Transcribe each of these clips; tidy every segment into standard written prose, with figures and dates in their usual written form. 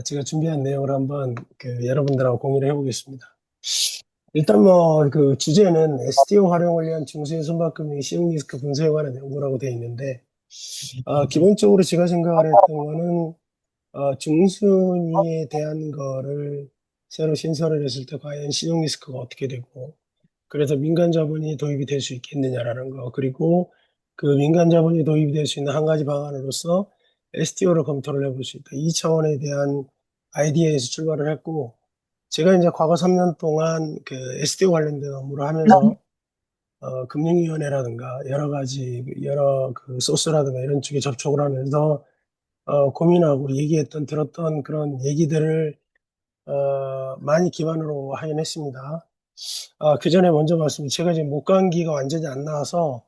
제가 준비한 내용을 한번 여러분들하고 공유를 해보겠습니다. 일단 뭐 그 주제는 STO 활용을 위한 중수의 손바꿈 시용 리스크 분석에 관한 연구라고 되어 있는데, 기본적으로 제가 생각을 했던 거는 중순위에 대한 거를 새로 신설을 했을 때 과연 신용 리스크가 어떻게 되고, 그래서 민간 자본이 도입이 될 수 있겠느냐라는 거, 그리고 그 민간 자본이 도입이 될 수 있는 한 가지 방안으로서 STO를 검토를 해볼 수 있다. 이 차원에 대한 아이디어에서 출발을 했고, 제가 이제 과거 3년 동안 그 STO 관련된 업무를 하면서 금융위원회라든가 여러 가지 여러 그 소스라든가 이런 쪽에 접촉을 하면서 고민하고 얘기했던 들었던 그런 얘기들을 많이 기반으로 하긴 했습니다. 그 전에 먼저 말씀, 제가 지금 목감기가 완전히 안 나와서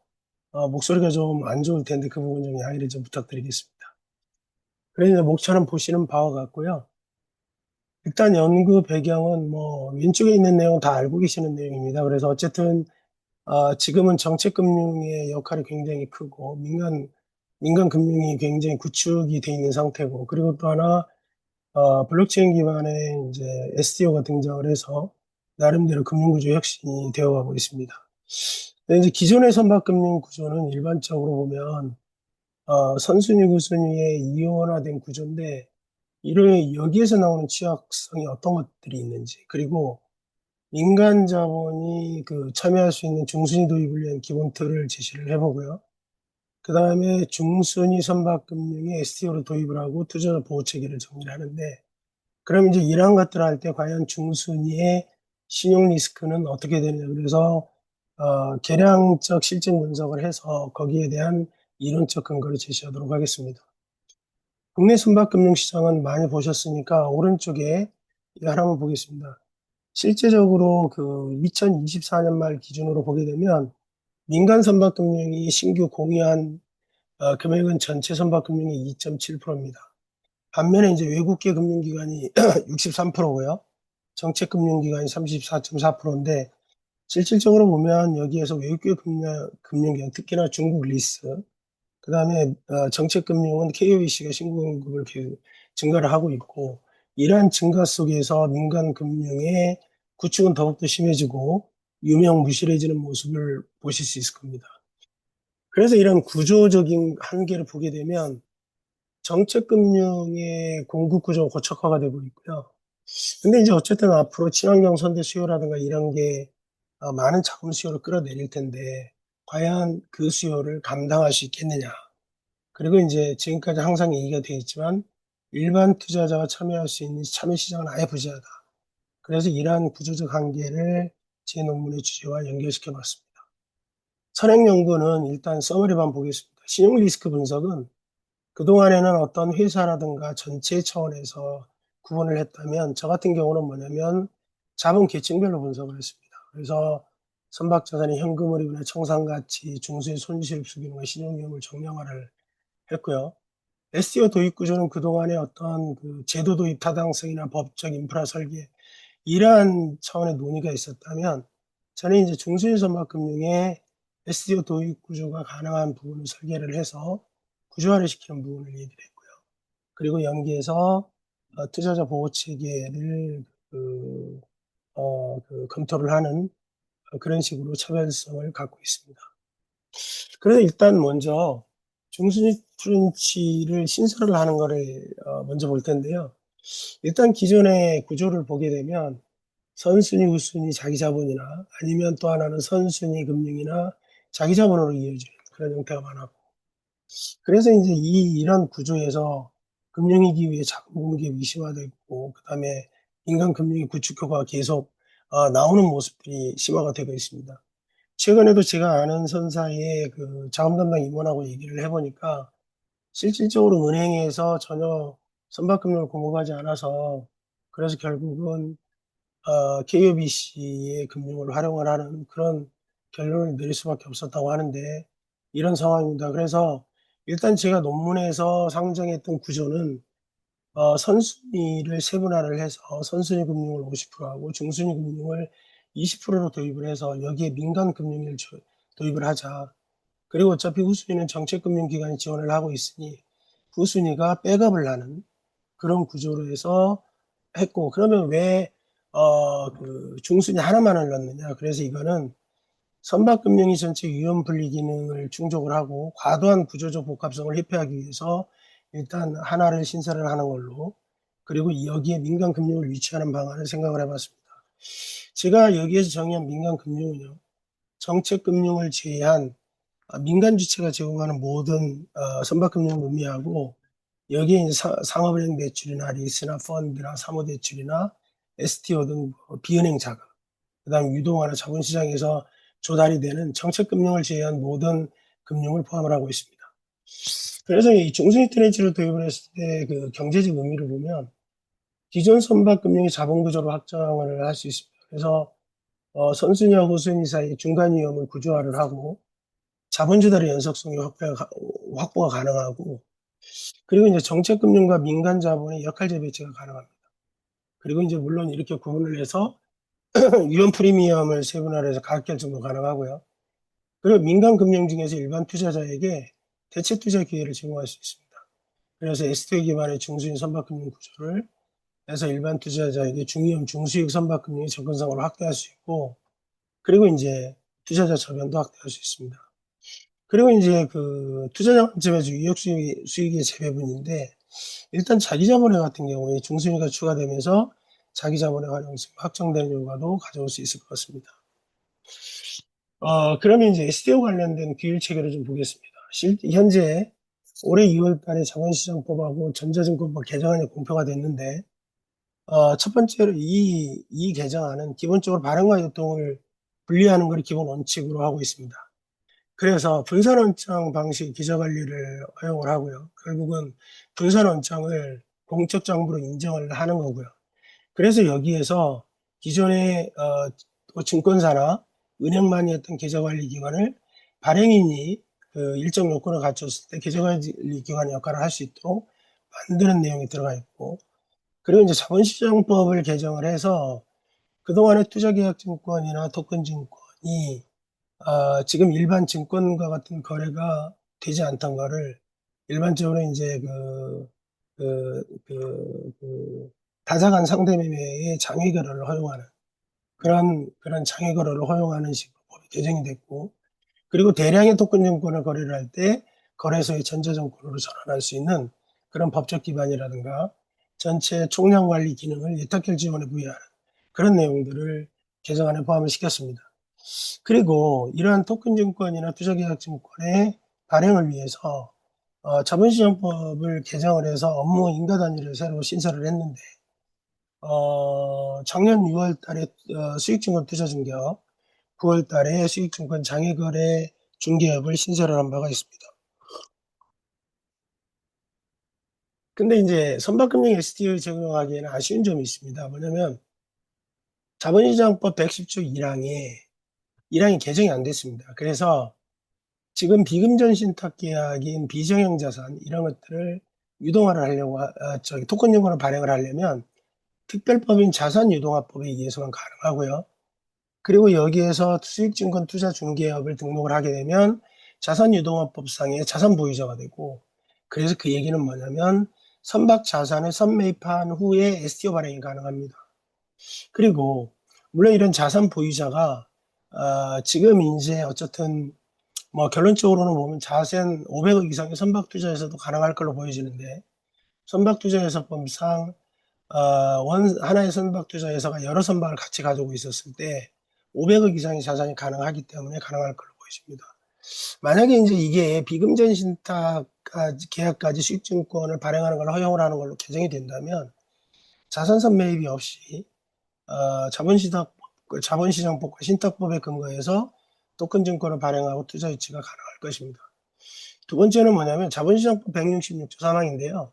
목소리가 좀 안 좋을 텐데 그 부분 좀 양해를 좀 부탁드리겠습니다. 그래서 목차는 보시는 바와 같고요. 일단 연구 배경은 뭐 왼쪽에 있는 내용 다 알고 계시는 내용입니다. 그래서 어쨌든 지금은 정책금융의 역할이 굉장히 크고 민간 금융이 굉장히 구축이 돼 있는 상태고, 그리고 또 하나 블록체인 기반의 이제 STO가 등장을 해서 나름대로 금융구조 혁신이 되어가고 있습니다. 근데 이제 기존의 선박금융 구조는 일반적으로 보면 선순위 구순위의 이원화된 구조인데, 이런 여기에서 나오는 취약성이 어떤 것들이 있는지, 그리고 민간 자본이 그 참여할 수 있는 중순위 도입을 위한 기본 틀을 제시를 해보고요. 그 다음에 중순위 선박금융에 STO를 도입을 하고 투자 보호 체계를 정리를 하는데, 그럼 이제 이러한 것들을 할 때 과연 중순위의 신용 리스크는 어떻게 되느냐. 그래서 계량적 실증 분석을 해서 거기에 대한 이론적 근거를 제시하도록 하겠습니다. 국내 선박금융시장은 많이 보셨으니까 오른쪽에 이거 하나만 보겠습니다. 실제적으로 그 2024년 말 기준으로 보게 되면 민간 선박금융이 신규 공유한 금액은 전체 선박금융의 2.7%입니다. 반면에 이제 외국계 금융기관이 63%고요. 정책금융기관이 34.4%인데, 실질적으로 보면 여기에서 외국계 금융기관, 특히나 중국 리스, 그 다음에 정책금융은 KOBC가 신고 공급을 증가를 하고 있고, 이러한 증가 속에서 민간 금융의 구축은 더욱더 심해지고 유명무실해지는 모습을 보실 수 있을 겁니다. 그래서 이런 구조적인 한계를 보게 되면 정책금융의 공급 구조가 고착화가 되고 있고요. 근데 이제 어쨌든 앞으로 친환경 선대 수요라든가 이런 게 많은 자금 수요를 끌어내릴 텐데, 과연 그 수요를 감당할 수 있겠느냐. 그리고 이제 지금까지 항상 얘기가 되어 있지만 일반 투자자가 참여할 수 있는 참여 시장은 아예 부재하다. 그래서 이러한 구조적 한계를 제 논문의 주제와 연결시켜 봤습니다. 선행연구는 일단 서머리만 보겠습니다. 신용 리스크 분석은 그동안에는 어떤 회사라든가 전체 차원에서 구분을 했다면, 저 같은 경우는 뭐냐면 자본 계층별로 분석을 했습니다. 그래서 선박자산의 현금흐름이나 청산가치, 중수의 손실 수기능과 신용위험을 정량화를 했고요. STO 도입 구조는 그동안의 어떤 그 제도 도입 타당성이나 법적 인프라 설계, 이러한 차원의 논의가 있었다면, 저는 이제 중수인 선박금융의 STO 도입 구조가 가능한 부분을 설계를 해서 구조화를 시키는 부분을 얘기를 했고요. 그리고 연계해서 투자자 보호 체계를 그, 검토를 하는 그런 식으로 차별성을 갖고 있습니다. 그래서 일단 먼저 중순위 트렌치를 신설을 하는 거를 먼저 볼 텐데요. 일단 기존의 구조를 보게 되면 선순위, 우순위, 자기 자본이나 아니면 또 하나는 선순위 금융이나 자기 자본으로 이어지는 그런 형태가 많았고, 그래서 이제 이런 구조에서 금융위기 위에 자금 공급이 미심화되고, 그다음에 민간 금융의 구축 효과가 계속 나오는 모습들이 심화가 되고 있습니다. 최근에도 제가 아는 선사의 그 자금 담당 임원하고 얘기를 해보니까 실질적으로 은행에서 전혀 선박금융을 공급하지 않아서, 그래서 결국은 KOBC의 금융을 활용을 하는 그런 결론을 내릴 수밖에 없었다고 하는데, 이런 상황입니다. 그래서 일단 제가 논문에서 상정했던 구조는 선순위를 세분화를 해서 선순위 금융을 50%하고 중순위 금융을 20%로 도입을 해서 여기에 민간 금융을 도입을 하자. 그리고 어차피 후순위는 정책금융기관이 지원을 하고 있으니 후순위가 백업을 하는, 그런 구조로 해서 했고, 그러면 왜, 중순위 하나만을 넣느냐. 그래서 이거는 선박금융위 전체 위험 분리 기능을 충족을 하고 과도한 구조적 복합성을 회피하기 위해서 일단 하나를 신설을 하는 걸로, 그리고 여기에 민간금융을 위치하는 방안을 생각을 해봤습니다. 제가 여기에서 정의한 민간금융은요, 정책금융을 제외한 민간 주체가 제공하는 모든 선박금융을 의미하고, 여기에 이제 상업은행 대출이나 리스나 펀드나 사모대출이나 STO 등 비은행 자금, 그다음 유동화나 자본시장에서 조달이 되는 정책금융을 제외한 모든 금융을 포함을 하고 있습니다. 그래서 이 종수익 트렌치를 도입을 했을 때 그 경제적 의미를 보면 기존 선박금융의 자본구조로 확장을 할 수 있습니다. 그래서 선순위와 후순위 사이 중간 위험을 구조화를 하고 자본 조달의 연속성이 확보가 가능하고, 그리고 이제 정책금융과 민간 자본의 역할제 배치가 가능합니다. 그리고 이제 물론 이렇게 구분을 해서 위험 프리미엄을 세분화를 해서 가격 결정도 가능하고요. 그리고 민간 금융 중에서 일반 투자자에게 대체 투자 기회를 제공할 수 있습니다. 그래서 STO 기반의 중수익 선박금융 구조를 해서 일반 투자자에게 중위험 중수익 선박금융의 접근성을 확대할 수 있고, 그리고 이제 투자자 저변도 확대할 수 있습니다. 그리고 이제 그 투자자 관점에서 유역 수익의 재배분인데, 일단 자기자본회 같은 경우에 중순위가 추가되면서 자기자본의 활용성이 확정되는 효과도 가져올 수 있을 것 같습니다. 그러면 이제 SDO 관련된 규율 체계를 좀 보겠습니다. 현재 올해 2월 달에 자본시장법하고 전자증권법 개정안이 공표가 됐는데, 첫 번째로 이 개정안은 기본적으로 발행과 유통을 분리하는 걸 기본 원칙으로 하고 있습니다. 그래서 분산원장 방식 기자관리를 허용을 하고요. 결국은 분산원장을 공적 장부로 인정을 하는 거고요. 그래서 여기에서 기존의 증권사나 은행만이 했던 계좌관리기관을 발행인이 그 일정 요건을 갖췄을 때 계좌관리기관 역할을 할 수 있도록 만드는 내용이 들어가 있고, 그리고 이제 자본시장법을 개정을 해서 그동안의 투자계약증권이나 토큰증권이 지금 일반 증권과 같은 거래가 되지 않던 거를 일반적으로 이제 다자간 상대매매의 장외거래를 허용하는 그런 장외거래를 허용하는 식으로 법이 개정이 됐고, 그리고 대량의 토큰 증권을 거래를 할 때 거래소의 전자증권으로 전환할 수 있는 그런 법적 기반이라든가 전체 총량 관리 기능을 예탁결 지원에 부여하는 그런 내용들을 개정안에 포함을 시켰습니다. 그리고 이러한 토큰 증권이나 투자계약 증권의 발행을 위해서 자본시장법을 개정을 해서 업무 인가 단위를 새로 신설을 했는데, 작년 6월 달에 수익증권 투자중개업, 9월 달에 수익증권 장외거래 중개업을 신설을 한 바가 있습니다. 근데 이제 선박금융 ST를 적용하기에는 아쉬운 점이 있습니다. 뭐냐면 자본시장법 110조 1항이 개정이 안 됐습니다. 그래서 지금 비금전 신탁 계약인 비정형 자산 이런 것들을 유동화를 하려고 토큰 증권을 발행을 하려면 특별법인 자산유동화법에 의해서만 가능하고요. 그리고 여기에서 수익증권 투자중개업을 등록을 하게 되면 자산유동화법상의 자산 보유자가 되고, 그래서 그 얘기는 뭐냐면 선박 자산을 선매입한 후에 STO 발행이 가능합니다. 그리고 물론 이런 자산 보유자가 지금 이제 어쨌든 뭐 결론적으로는 보면 자산 500억 이상의 선박 투자에서도 가능할 걸로 보여지는데, 선박 투자에서법상 하나의 선박 투자회사가 여러 선박을 같이 가지고 있었을 때 500억 이상의 자산이 가능하기 때문에 가능할 걸로 보여집니다. 만약에 이제 이게 비금전 신탁까지 계약까지 수익증권을 발행하는 걸 허용을 하는 걸로 개정이 된다면 자산선 매입이 없이 자본시장법과 신탁법에 근거해서 토큰증권을 발행하고 투자 유치가 가능할 것입니다. 두 번째는 뭐냐면 자본시장법 166조 3항인데요.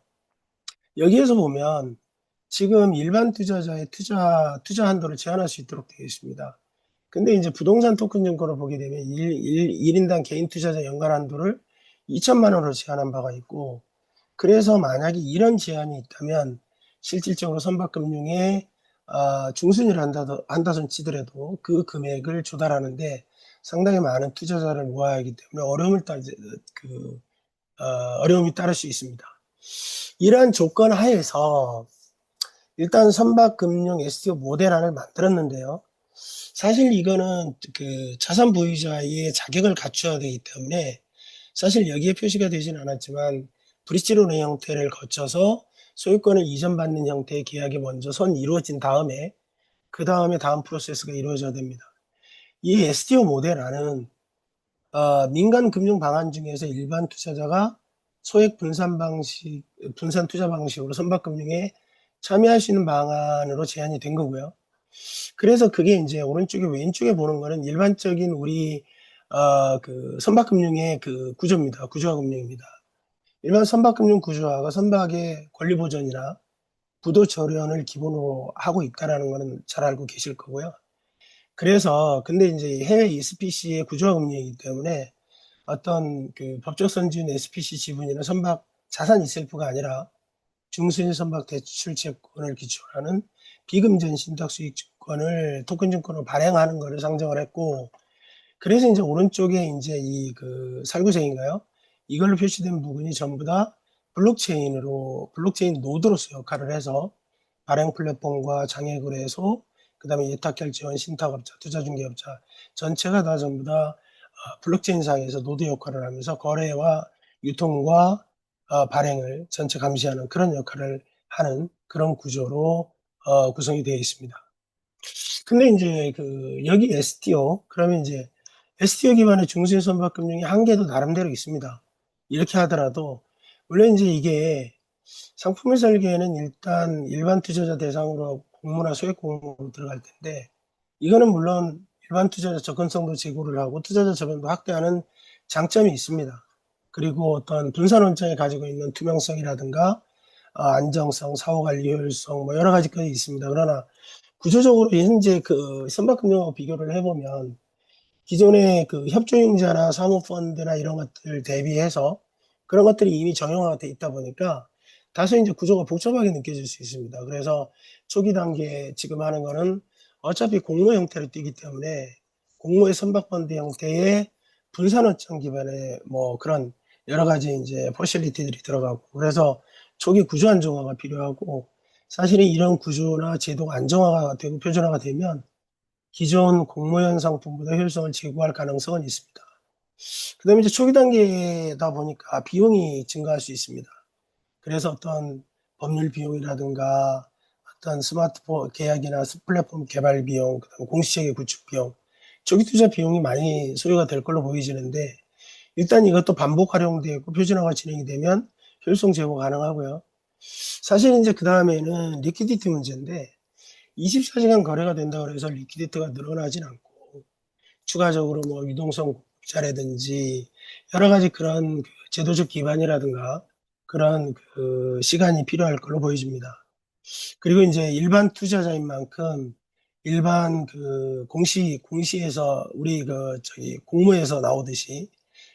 여기에서 보면 지금 일반 투자자의 투자 한도를 제한할 수 있도록 되어 있습니다. 근데 이제 부동산 토큰 증권을 보게 되면 1인당 개인 투자자 연간 한도를 2천만 원으로 제한한 바가 있고, 그래서 만약에 이런 제한이 있다면 실질적으로 선박금융에 중순위를 한다손 치더라도 그 금액을 조달하는데 상당히 많은 투자자를 모아야 하기 때문에 어려움이 따를 수 있습니다. 이러한 조건 하에서 일단 선박금융 STO 모델안을 만들었는데요. 사실 이거는 그 자산 보유자의 자격을 갖춰야 되기 때문에 사실 여기에 표시가 되진 않았지만 브릿지로는 형태를 거쳐서 소유권을 이전받는 형태의 계약이 먼저 선 이루어진 다음에 그 다음에 다음 프로세스가 이루어져야 됩니다. 이 STO 모델안은 민간 금융 방안 중에서 일반 투자자가 소액 분산 투자 방식으로 선박금융에 참여할 수 있는 방안으로 제안이 된 거고요. 그래서 그게 이제 오른쪽에 왼쪽에 보는 거는 일반적인 우리 그 선박금융의 그 구조입니다. 구조화 금융입니다. 일반 선박금융 구조화가 선박의 권리 보전이나 부도 절연을 기본으로 하고 있다라는 거는 잘 알고 계실 거고요. 그래서 근데 이제 해외 SPC의 구조화 금융이기 때문에 어떤 그 법적 선진 SPC 지분이나 선박 자산 이셀프가 아니라 중수인 선박 대출 채권을 기초로 하는 비금전 신탁 수익 증권을 토큰 증권으로 발행하는 것을 상정을 했고, 그래서 이제 오른쪽에 이제 이 그 살구쟁인가요? 이걸로 표시된 부분이 전부 다 블록체인 노드로서 역할을 해서 발행 플랫폼과 장외거래소, 그다음에 예탁결제원, 신탁업자, 투자중개업자 전체가 다 전부 다 블록체인상에서 노드 역할을 하면서 거래와 유통과 발행을 전체 감시하는 그런 역할을 하는 그런 구조로 구성이 되어 있습니다. 근데 이제 그 여기 STO 그러면 이제 STO 기반의 중수인 선박금융의 한계도 나름대로 있습니다. 이렇게 하더라도 물론 이제 이게 상품의 설계에는 일단 일반 투자자 대상으로 공모나 소액 공모로 들어갈 텐데 이거는 물론 일반 투자자 접근성도 제고를 하고 투자자 접근도 확대하는 장점이 있습니다. 그리고 어떤 분산 원장이 가지고 있는 투명성이라든가 안정성, 사후관리 효율성 뭐 여러 가지 것이 있습니다. 그러나 구조적으로 현재 그 선박금융하고 비교를 해보면 기존의 그 협조융자나 사모펀드나 이런 것들 대비해서 그런 것들이 이미 정형화가 돼 있다 보니까 다소 이제 구조가 복잡하게 느껴질 수 있습니다. 그래서 초기 단계 지금 하는 거는 어차피 공모 형태로 뛰기 때문에 공모의 선박펀드 형태의 분산원점 기반의 뭐 그런 여러 가지 이제 퍼실리티들이 들어가고 그래서 초기 구조 안정화가 필요하고 사실은 이런 구조나 제도가 안정화가 되고 표준화가 되면 기존 공모형 상품보다 효율성을 제고할 가능성은 있습니다. 그다음에 이제 초기 단계다 보니까 비용이 증가할 수 있습니다. 그래서 어떤 법률 비용이라든가 어떤 스마트폰 계약이나 플랫폼 개발 비용, 그다음에 공시체계 구축 비용, 초기 투자 비용이 많이 소요가 될 걸로 보이지는데 일단 이것도 반복 활용되고 표준화가 진행이 되면 효율성 제고 가능하고요. 사실 이제 그 다음에는 리퀴디티 문제인데 24시간 거래가 된다고 해서 리퀴디티가 늘어나진 않고 추가적으로 뭐 유동성 공급자라든지 여러 가지 그런 그 제도적 기반이라든가 그런 그 시간이 필요할 걸로 보여집니다. 그리고 이제 일반 투자자인 만큼 일반 그 공시에서 우리 그 저기 공모에서 나오듯이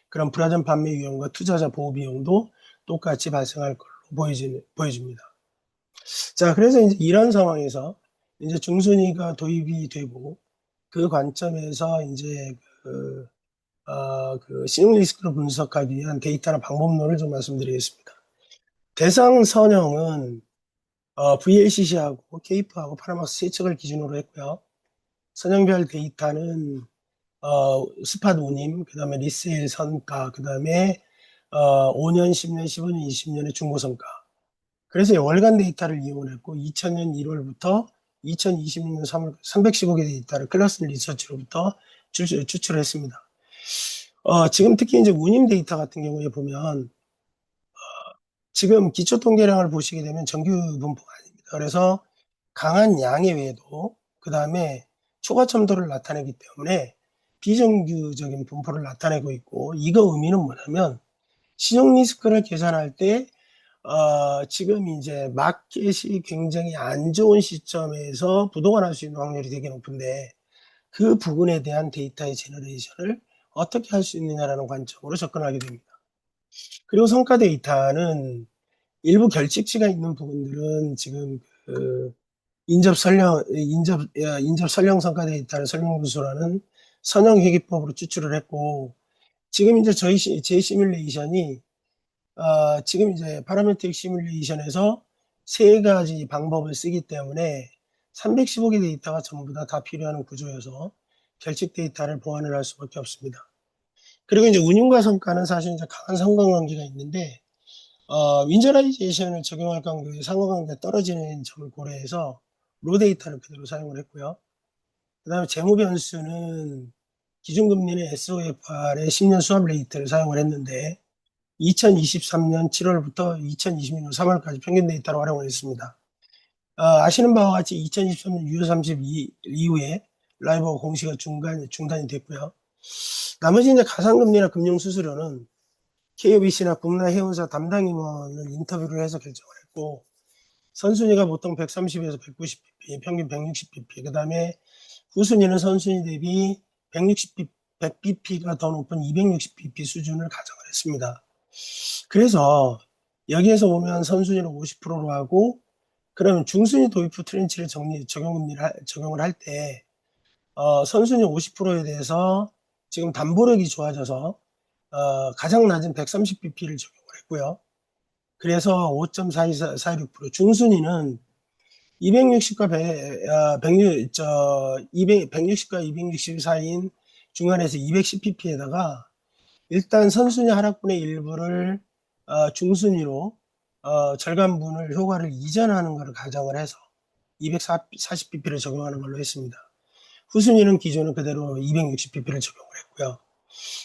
그런 불화전 판매 위험과 투자자 보호 비용도 똑같이 발생할 걸로 보여집니다. 자, 그래서 이제 이런 상황에서 이제 중순위가 도입이 되고 그 관점에서 이제 그 신용 리스크를 분석하기 위한 데이터나 방법론을 좀 말씀드리겠습니다. 대상 선형은 VLCC하고 케이프하고 파라막스 세 척을 기준으로 했고요. 선형별 데이터는 스팟 운임, 그 다음에 리세일 선가, 그 다음에 5년, 10년, 15년, 20년의 중고 성가. 그래서 월간 데이터를 이용했고 2000년 1월부터 2026년 3월 315개 데이터를 클러스 리서치로부터 추출했습니다. 지금 특히 이제 운임 데이터 같은 경우에 보면 지금 기초 통계량을 보시게 되면 정규 분포가 아닙니다. 그래서 강한 양의 외에도 그 다음에 초과 첨도를 나타내기 때문에 비정규적인 분포를 나타내고 있고 이거 의미는 뭐냐면 신용 리스크를 계산할 때 지금 이제 마켓이 굉장히 안 좋은 시점에서 부도가 날 수 있는 확률이 되게 높은데 그 부분에 대한 데이터의 제너레이션을 어떻게 할 수 있느냐라는 관점으로 접근하게 됩니다. 그리고 성과 데이터는 일부 결칙치가 있는 부분들은 지금 그 인접 설령 성과 데이터를 설명부수라는 선형 회계법으로 추출을 했고 지금 이제 제 시뮬레이션이 지금 이제 파라메트릭 시뮬레이션에서 세 가지 방법을 쓰기 때문에 315개 데이터가 전부 다 필요한 구조여서 결측 데이터를 보완을 할 수밖에 없습니다. 그리고 이제 운용과 성과는 사실 이제 강한 상관관계가 있는데, 윈저라이제이션을 적용할 경우에 상관관계가 떨어지는 점을 고려해서 로 데이터를 그대로 사용을 했고요. 그 다음에 재무 변수는 기준금리는 SOFR의 10년 수합 레이트를 사용을 했는데, 2023년 7월부터 2026년 3월까지 평균 데이터로 활용을 했습니다. 아시는 바와 같이 2023년 6월 32일 이후에 라이브가 공시가 중단이 됐고요. 나머지 이제 가상금리나 금융수수료는 KOBC나 국내 해운사 담당 임원을 인터뷰를 해서 결정을 했고, 선순위가 보통 130에서 190bp, 평균 160bp, 그 다음에 후순위는 선순위 대비 160bp, 100bp가 더 높은 260bp 수준을 가정을 했습니다. 그래서 여기에서 보면 선순위를 50%로 하고, 그러면 중순위 도입 후 트렌치를 적용을 할 때, 선순위 50%에 대해서 지금 담보력이 좋아져서, 가장 낮은 130bp를 적용을 했고요. 그래서 5.4246%, 중순위는 260과 160과 260 사이인 중간에서 210pp에다가 일단 선순위 하락분의 일부를 중순위로 절감분을 효과를 이전하는 것을 가정을 해서 240pp를 적용하는 걸로 했습니다. 후순위는 기존은 그대로 260pp를 적용을 했고요.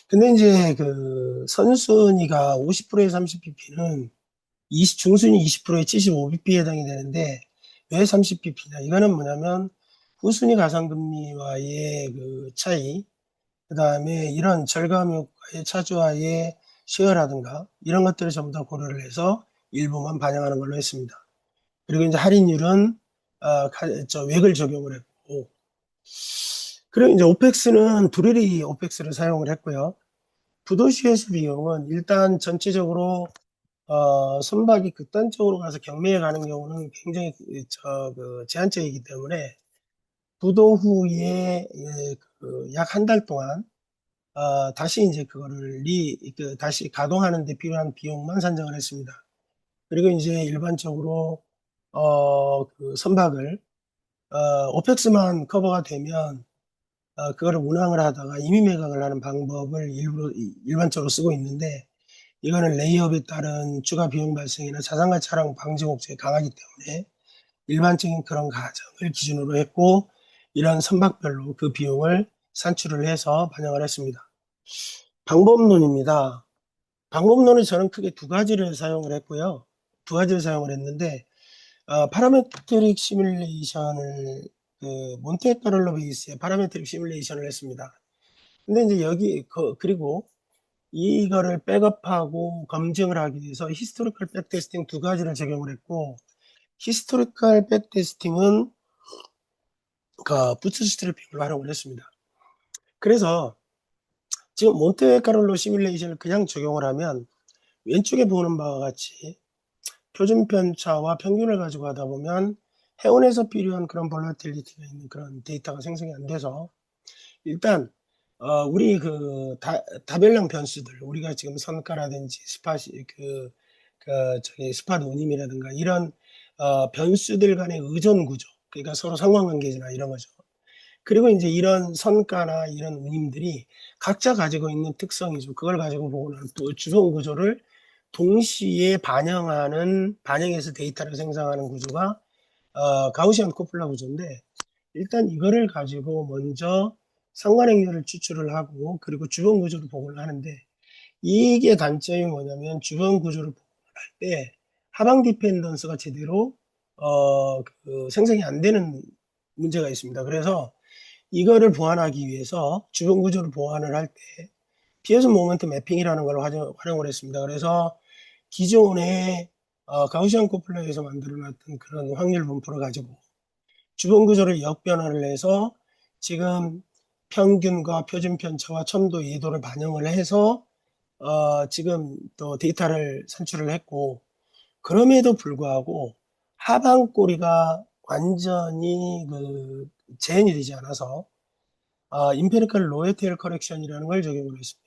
근데 이제 그 선순위가 50%에 30pp는 중순위 20%에 75pp에 해당이 되는데 왜 30pp냐? 이거는 뭐냐면 후순위 가상금리와의 그 차이, 그 다음에 이런 절감 효과의 차주와의 쉐어라든가 이런 것들을 전부 다 고려를 해서 일부만 반영하는 걸로 했습니다. 그리고 이제 할인율은 웩을 적용을 했고, 그리고 이제 오펙스는 두레리 오펙스를 사용을 했고요. 부도시에서 비용은 일단 전체적으로 선박이 극단적으로 가서 경매에 가는 경우는 굉장히 제한적이기 때문에 부도 후에 약 한 달 동안 다시 이제 그거를 다시 가동하는 데 필요한 비용만 산정을 했습니다. 그리고 이제 일반적으로 그 선박을 오펙스만 커버가 되면 그거를 운항을 하다가 임의 매각을 하는 방법을 일반적으로 쓰고 있는데, 이거는 레이업에 따른 추가 비용 발생이나 자산가 차량 방지 목적이 강하기 때문에 일반적인 그런 가정을 기준으로 했고, 이런 선박별로 그 비용을 산출을 해서 반영을 했습니다. 방법론입니다. 방법론은 저는 크게 두 가지를 사용을 했고요. 두 가지를 사용을 했는데, 파라메트릭 시뮬레이션을, 몬테카를로 베이스의 파라메트릭 시뮬레이션을 했습니다. 근데 이제 그리고 이거를 백업하고 검증을 하기 위해서 히스토리컬 백테스팅 두 가지를 적용을 했고, 히스토리컬 백테스팅은 그 부트스트래핑을 활용을 했습니다. 그래서 지금 몬테카를로 시뮬레이션을 그냥 적용을 하면 왼쪽에 보는 바와 같이 표준 편차와 평균을 가지고 하다 보면 해운에서 필요한 그런 볼라틸리티가 있는 그런 데이터가 생성이 안 돼서, 일단 우리 다별량 변수들, 우리가 지금 선가라든지 스팟 운임이라든가 이런 변수들 간의 의존 구조, 그러니까 서로 상관관계나 이런 거죠. 그리고 이제 이런 선가나 이런 운임들이 각자 가지고 있는 특성이죠. 그걸 가지고 보고 나면 또 주변 구조를 동시에 반영해서 데이터를 생성하는 구조가 가우시안 코플라 구조인데, 일단 이거를 가지고 먼저 상관행렬을 추출을 하고 그리고 주변 구조를 복원을 하는데, 이게 단점이 뭐냐면 주변 구조를 복원할 때 하방 디펜던스가 제대로 생성이 안 되는 문제가 있습니다. 그래서 이거를 보완하기 위해서 주변 구조를 보완을 할 때 피어슨 모멘트 매핑이라는 걸 활용을 했습니다. 그래서 기존의 가우시안 코플러에서 만들어놨던 그런 확률 분포를 가지고 주변 구조를 역변화를 해서 지금 평균과 표준 편차와 첨도 예도를 반영을 해서 지금 또 데이터를 산출을 했고, 그럼에도 불구하고 하방 꼬리가 완전히 재현이 되지 않아서 임페리컬 로에테일 커렉션이라는 걸 적용을 했습니다.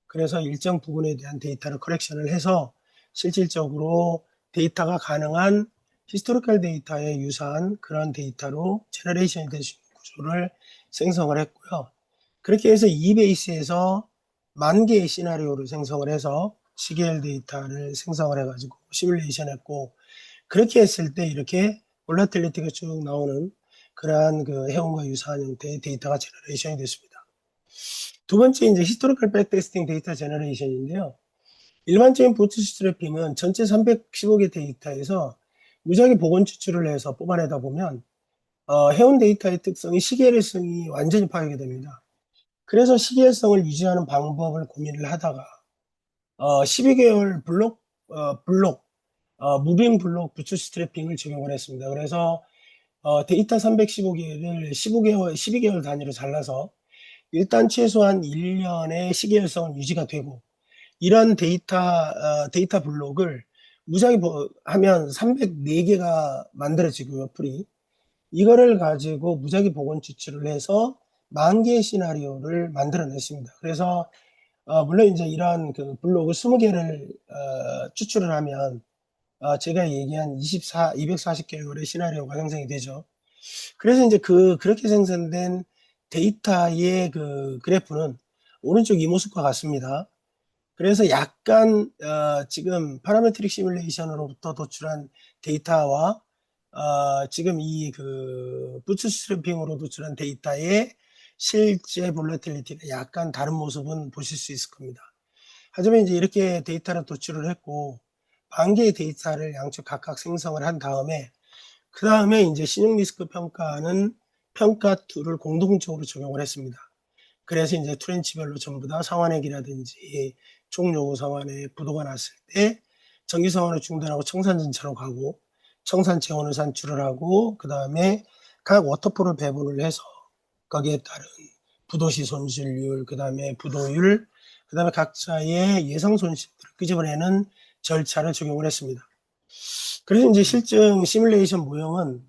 그래서 일정 부분에 대한 데이터를 커렉션을 해서 실질적으로 데이터가 가능한 히스토리컬 데이터에 유사한 그런 데이터로 제너레이션이 될 수 있는 구조를 생성을 했고요. 그렇게 해서 이 베이스에서 10,000개의 시나리오를 생성을 해서 CKL 데이터를 생성을 해가지고 시뮬레이션 했고, 그렇게 했을 때 이렇게 볼라틸리티가 쭉 나오는 그러한 그 해운과 유사한 형태의 데이터가 제너레이션이 됐습니다. 두 번째 이제 히스토리컬 백테스팅 데이터 제너레이션인데요. 일반적인 부트스트래핑은 전체 315개 데이터에서 무작위 복원 추출을 해서 뽑아내다 보면 해운 데이터의 특성이 시계열성이 완전히 파괴가 됩니다. 그래서 시계열성을 유지하는 방법을 고민을 하다가 12개월 무빙 블록 부트스트래핑을 적용을 했습니다. 그래서 데이터 315개를 15개월, 12개월 단위로 잘라서 일단 최소한 1년의 시계열성은 유지가 되고, 이런 데이터 블록을 무작위 하면 304개가 만들어지고요, 풀이. 이거를 가지고 무작위 복원 추출을 해서 10,000개의 시나리오를 만들어냈습니다. 그래서 물론 이제 이런 그 블록을 20개를 추출을 하면 제가 얘기한 240개월의 시나리오가 생성이 되죠. 그래서 이제 그렇게 생성된 데이터의 그 그래프는 오른쪽 이 모습과 같습니다. 그래서 약간 지금 파라메트릭 시뮬레이션으로부터 도출한 데이터와 지금 이 그 부트스트래핑으로 도출한 데이터의 실제 볼라틸리티가 약간 다른 모습은 보실 수 있을 겁니다. 하지만 이제 이렇게 데이터를 도출을 했고 10,000개의 데이터를 양쪽 각각 생성을 한 다음에 그 다음에 이제 신용 리스크 평가는 평가 툴을 공동적으로 적용을 했습니다. 그래서 이제 트렌치별로 전부 다 상환액이라든지 총 요구 상환액 부도가 났을 때 정기 상환을 중단하고 청산 전차로 가고 청산 재원을 산출을 하고 그 다음에 각 워터폴을 배분을 해서 거기에 따른 부도시 손실률, 그 다음에 부도율, 그 다음에 각자의 예상 손실들을 끄집어내는 절차를 적용을 했습니다. 그래서 이제 실증 시뮬레이션 모형은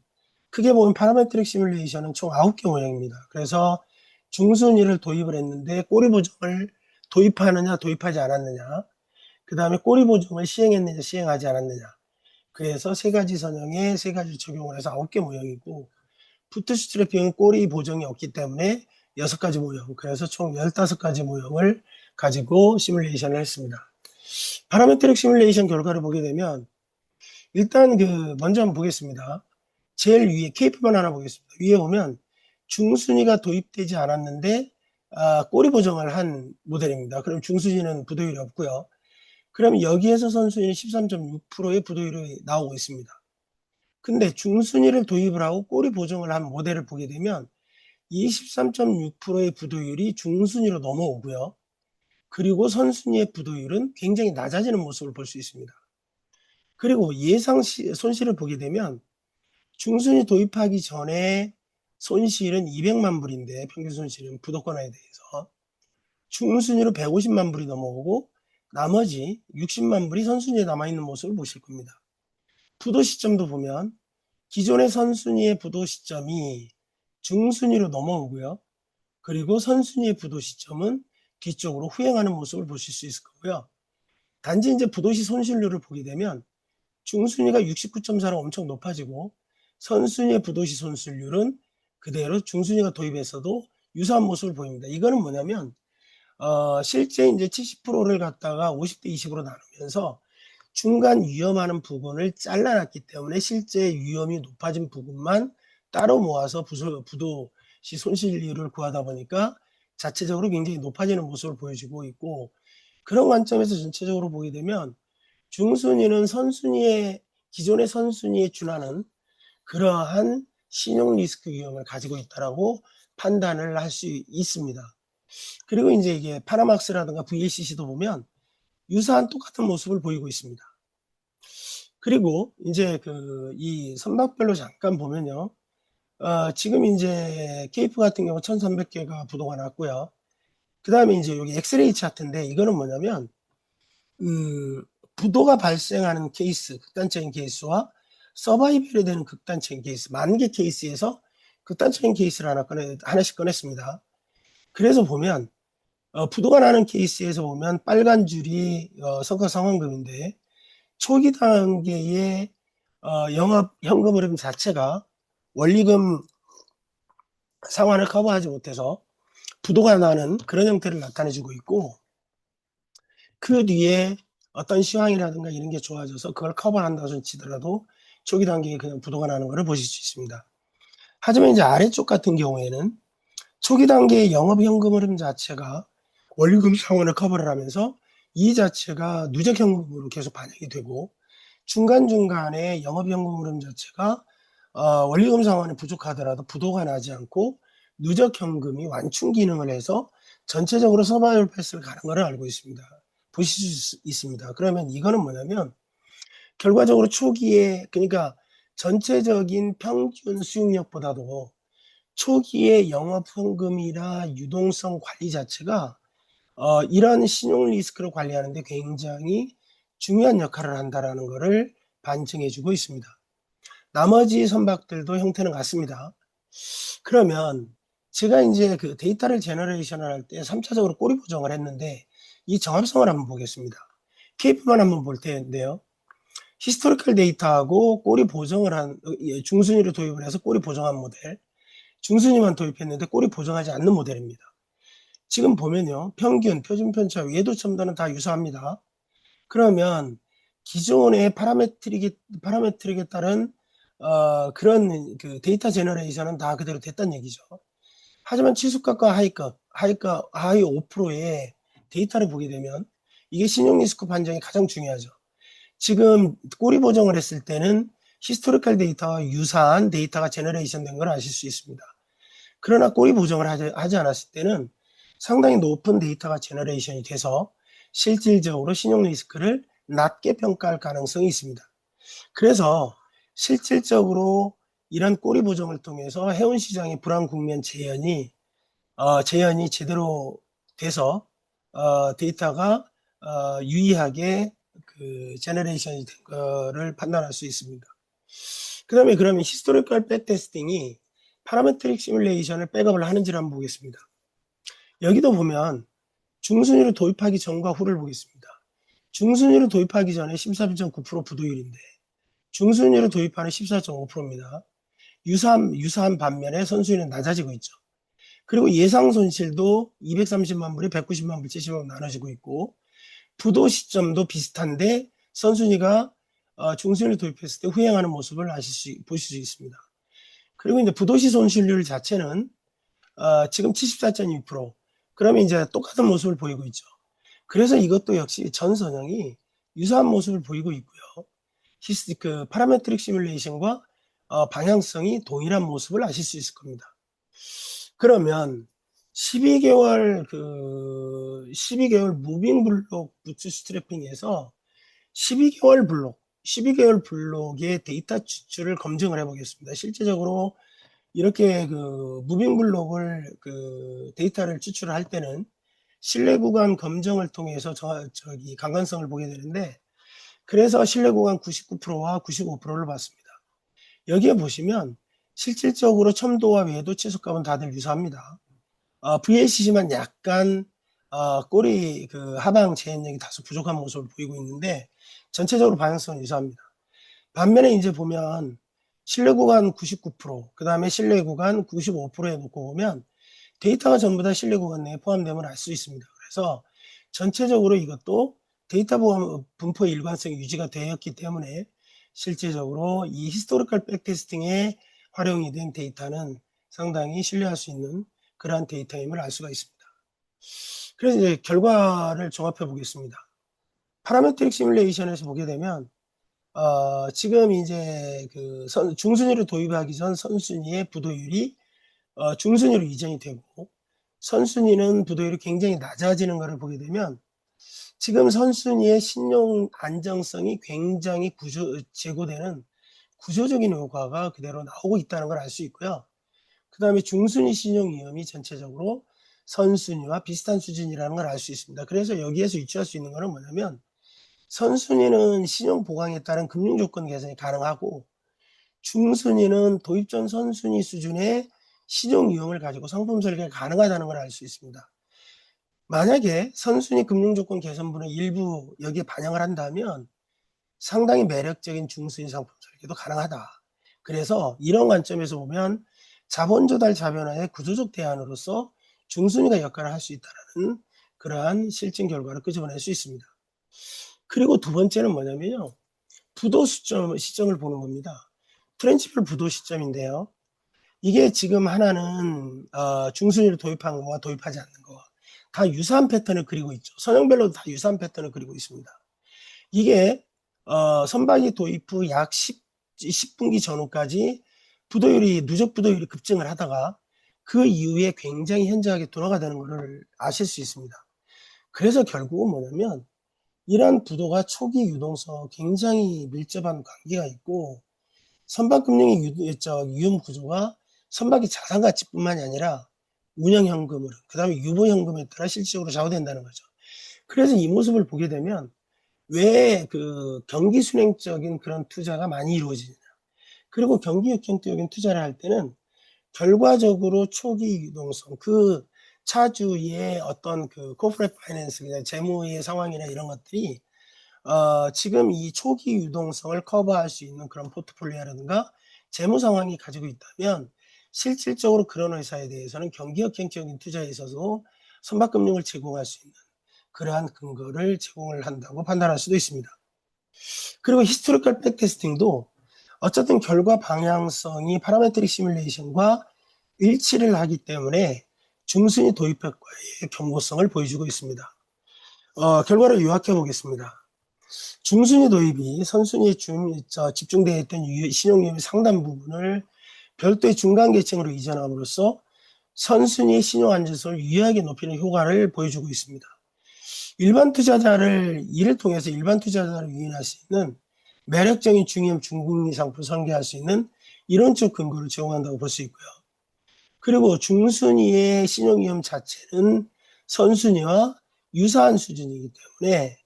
크게 보면 파라메트릭 시뮬레이션은 총 9개 모형입니다. 그래서 중순위를 도입을 했는데 꼬리 보정을 도입하느냐 도입하지 않았느냐, 그 다음에 꼬리 보정을 시행했느냐 시행하지 않았느냐, 그래서 세 가지 선형에 세 가지 적용을 해서 9개 모형이고, 부트스트래핑은 꼬리 보정이 없기 때문에 6가지 모형, 그래서 총 15가지 모형을 가지고 시뮬레이션을 했습니다. 파라메트릭 시뮬레이션 결과를 보게 되면 일단 먼저 한번 보겠습니다. 제일 위에 K표만 하나 보겠습니다. 위에 보면 중순위가 도입되지 않았는데 꼬리 보정을 한 모델입니다. 그럼 중순위는 부도율이 없고요. 그럼 여기에서 선순위는 13.6%의 부도율이 나오고 있습니다. 근데 중순위를 도입을 하고 꼬리 보정을 한 모델을 보게 되면 이 13.6%의 부도율이 중순위로 넘어오고요. 그리고 선순위의 부도율은 굉장히 낮아지는 모습을 볼 수 있습니다. 그리고 예상 손실을 보게 되면 중순위 도입하기 전에 손실은 200만 불인데, 평균 손실은 부도권화에 대해서 중순위로 150만 불이 넘어오고 나머지 60만 불이 선순위에 남아있는 모습을 보실 겁니다. 부도 시점도 보면 기존의 선순위의 부도 시점이 중순위로 넘어오고요. 그리고 선순위의 부도 시점은 뒤쪽으로 후행하는 모습을 보실 수 있을 거고요. 단지 이제 부도시 손실률을 보게 되면 중순위가 69.4로 엄청 높아지고 선순위의 부도시 손실률은 그대로 중순위가 도입해서도 유사한 모습을 보입니다. 이거는 뭐냐면 실제 이제 70%를 갖다가 50대 20으로 나누면서 중간 위험하는 부분을 잘라놨기 때문에 실제 위험이 높아진 부분만 따로 모아서 부도시 손실률을 구하다 보니까 자체적으로 굉장히 높아지는 모습을 보여주고 있고, 그런 관점에서 전체적으로 보게 되면 중순위는 기존의 선순위에 준하는 그러한 신용 리스크 위험을 가지고 있다라고 판단을 할 수 있습니다. 그리고 이제 이게 파나막스라든가 VLCC도 보면 유사한 똑같은 모습을 보이고 있습니다. 그리고 이제 이 선박별로 잠깐 보면요. 지금 이제 케이프 같은 경우 1300개가 부도가 났고요. 그 다음에 이제 여기 엑스레이 차트인데, 이거는 뭐냐면, 부도가 발생하는 케이스, 극단적인 케이스와 서바이벌이 되는 극단적인 케이스, 10,000개 케이스에서 극단적인 케이스를 하나씩 꺼냈습니다. 그래서 보면, 부도가 나는 케이스에서 보면 빨간 줄이 성과 상환금인데, 초기 단계의 영업 현금 흐름 자체가 원리금 상환을 커버하지 못해서 부도가 나는 그런 형태를 나타내주고 있고, 그 뒤에 어떤 시황이라든가 이런 게 좋아져서 그걸 커버한다 손 치더라도 초기 단계에 그냥 부도가 나는 것을 보실 수 있습니다. 하지만 이제 아래쪽 같은 경우에는 초기 단계의 영업 현금 흐름 자체가 원리금 상환을 커버를 하면서 이 자체가 누적 현금으로 계속 반영이 되고, 중간중간에 영업 현금 흐름 자체가 원리금 상환이 부족하더라도 부도가 나지 않고 누적 현금이 완충 기능을 해서 전체적으로 서바이벌 패스를 가는 것을 알고 있습니다. 보실 수 있습니다. 그러면 이거는 뭐냐면 결과적으로 초기에, 그러니까 전체적인 평균 수익력보다도 초기의 영업 현금이나 유동성 관리 자체가 이런 신용 리스크를 관리하는데 굉장히 중요한 역할을 한다라는 것을 반증해주고 있습니다. 나머지 선박들도 형태는 같습니다. 그러면 제가 이제 그 데이터를 제너레이션을 할 때 3차적으로 꼬리 보정을 했는데 이 정합성을 한번 보겠습니다. KP만 한번 볼 텐데요. 히스토리컬 데이터하고 꼬리 보정을 한 중순위를 도입을 해서 꼬리 보정한 모델, 중순위만 도입했는데 꼬리 보정하지 않는 모델입니다. 지금 보면요, 평균, 표준 편차, 외도 첨단은 다 유사합니다. 그러면 기존의 파라메트릭에 따른 그런 그 데이터 제너레이션은 다 그대로 됐단 얘기죠. 하지만 치수값과 하이값, 하이 5%의 데이터를 보게 되면 이게 신용 리스크 판정이 가장 중요하죠. 지금 꼬리 보정을 했을 때는 히스토리컬 데이터와 유사한 데이터가 제너레이션 된 걸 아실 수 있습니다. 그러나 꼬리 보정을 하지 않았을 때는 상당히 높은 데이터가 제너레이션이 돼서 실질적으로 신용 리스크를 낮게 평가할 가능성이 있습니다. 그래서 실질적으로 이런 꼬리 보정을 통해서 해운 시장의 불안 국면 재현이 제대로 돼서 데이터가 유의하게 그 제너레이션이 된 거를 판단할 수 있습니다. 그러면 히스토리컬 백테스팅이 파라메트릭 시뮬레이션을 백업을 하는지를 한번 보겠습니다. 여기도 보면 중순위를 도입하기 전과 후를 보겠습니다. 중순위를 도입하기 전에 13.9% 부도율인데 중순위를 도입하는 14.5%입니다. 유사한 반면에 선순위는 낮아지고 있죠. 그리고 예상 손실도 230만 불에 190만 불, 70만 불 나눠지고 있고, 부도 시점도 비슷한데 선순위가 중순위를 도입했을 때 후행하는 모습을 보실 수 있습니다. 그리고 이제 부도시 손실률 자체는 지금 74.2%. 그러면 이제 똑같은 모습을 보이고 있죠. 그래서 이것도 역시 전 선형이 유사한 모습을 보이고 있고요. 그 파라메트릭 시뮬레이션과 방향성이 동일한 모습을 아실 수 있을 겁니다. 그러면 12개월 무빙 블록 부츠스트래핑에서 12개월 블록의 데이터 추출을 검증을 해보겠습니다. 실제적으로 이렇게 그 무빙 블록을 그 데이터를 추출을 할 때는 신뢰 구간 검증을 통해서 저기 강간성을 보게 되는데, 그래서 신뢰 구간 99%와 95%를 봤습니다. 여기에 보시면 실질적으로 첨도와 외도 치수값은 다들 유사합니다. VLCC만 약간 꼬리 그 하방 재현력이 다소 부족한 모습을 보이고 있는데 전체적으로 방향성은 유사합니다. 반면에 이제 보면 신뢰 구간 99%, 그 다음에 신뢰 구간 95%에 놓고 보면 데이터가 전부 다 신뢰 구간 내에 포함됨을 알 수 있습니다. 그래서 전체적으로 이것도 데이터 분포 일관성이 유지가 되었기 때문에 실제적으로 이 히스토리컬 백테스팅에 활용이 된 데이터는 상당히 신뢰할 수 있는 그러한 데이터임을 알 수가 있습니다. 그래서 이제 결과를 종합해 보겠습니다. 파라메트릭 시뮬레이션에서 보게 되면 지금 이제 그 중순위를 도입하기 전 선순위의 부도율이 중순위로 이전이 되고 선순위는 부도율이 굉장히 낮아지는 것을 보게 되면 지금 선순위의 신용 안정성이 굉장히 제고되는 구조적인 효과가 그대로 나오고 있다는 걸 알 수 있고요. 그 다음에 중순위 신용 위험이 전체적으로 선순위와 비슷한 수준이라는 걸 알 수 있습니다. 그래서 여기에서 유추할 수 있는 것은 뭐냐면 선순위는 신용 보강에 따른 금융 조건 개선이 가능하고 중순위는 도입 전 선순위 수준의 신용 위험을 가지고 상품 설계가 가능하다는 걸 알 수 있습니다. 만약에 선순위 금융 조건 개선분의 일부 여기에 반영을 한다면 상당히 매력적인 중수인 상품 설계도 가능하다. 그래서 이런 관점에서 보면 자본 조달 자변화의 구조적 대안으로서 중순위가 역할을 할 수 있다는 그러한 실증 결과를 끄집어낼 수 있습니다. 그리고 두 번째는 뭐냐면요. 부도 시점을 보는 겁니다. 프렌치플 부도 시점인데요. 이게 지금 하나는 중순위를 도입한 거와 도입하지 않는 거와 다 유사한 패턴을 그리고 있죠. 선형별로도 다 유사한 패턴을 그리고 있습니다. 이게 선박이 도입 후 약 10분기 전후까지 누적 부도율이 급증을 하다가 그 이후에 굉장히 현저하게 둔화가 되는 것을 아실 수 있습니다. 그래서 결국은 뭐냐면 이러한 부도가 초기 유동성 굉장히 밀접한 관계가 있고 선박금융의 위험 구조가 선박의 자산 가치뿐만이 아니라 운영현금을 그 다음에 유보현금에 따라 실질적으로 좌우된다는 거죠. 그래서 이 모습을 보게 되면 왜 그 경기 순행적인 그런 투자가 많이 이루어지느냐. 그리고 경기 역행적인 투자를 할 때는 결과적으로 초기 유동성, 그 차주의 어떤 그 코퍼레이트 파이낸스, 그냥 재무의 상황이나 이런 것들이 지금 이 초기 유동성을 커버할 수 있는 그런 포트폴리오라든가 재무 상황이 가지고 있다면 실질적으로 그런 회사에 대해서는 경기 역행적인 투자에 있어서 선박금융을 제공할 수 있는 그러한 근거를 제공을 한다고 판단할 수도 있습니다. 그리고 히스토리컬 백테스팅도 어쨌든 결과 방향성이 파라메트릭 시뮬레이션과 일치를 하기 때문에 중순위 도입 효과의 경고성을 보여주고 있습니다. 결과를 요약해 보겠습니다. 중순위 도입이 선순위에 집중되어 있던 신용위험의 상당 부분을 별도의 중간 계층으로 이전함으로써 선순위 신용 안전성을 유의하게 높이는 효과를 보여주고 있습니다. 이를 통해서 일반 투자자를 유인할 수 있는 매력적인 중위험 중금리 상품 설계할 수 있는 이론적 근거를 제공한다고 볼 수 있고요. 그리고 중순위의 신용위험 자체는 선순위와 유사한 수준이기 때문에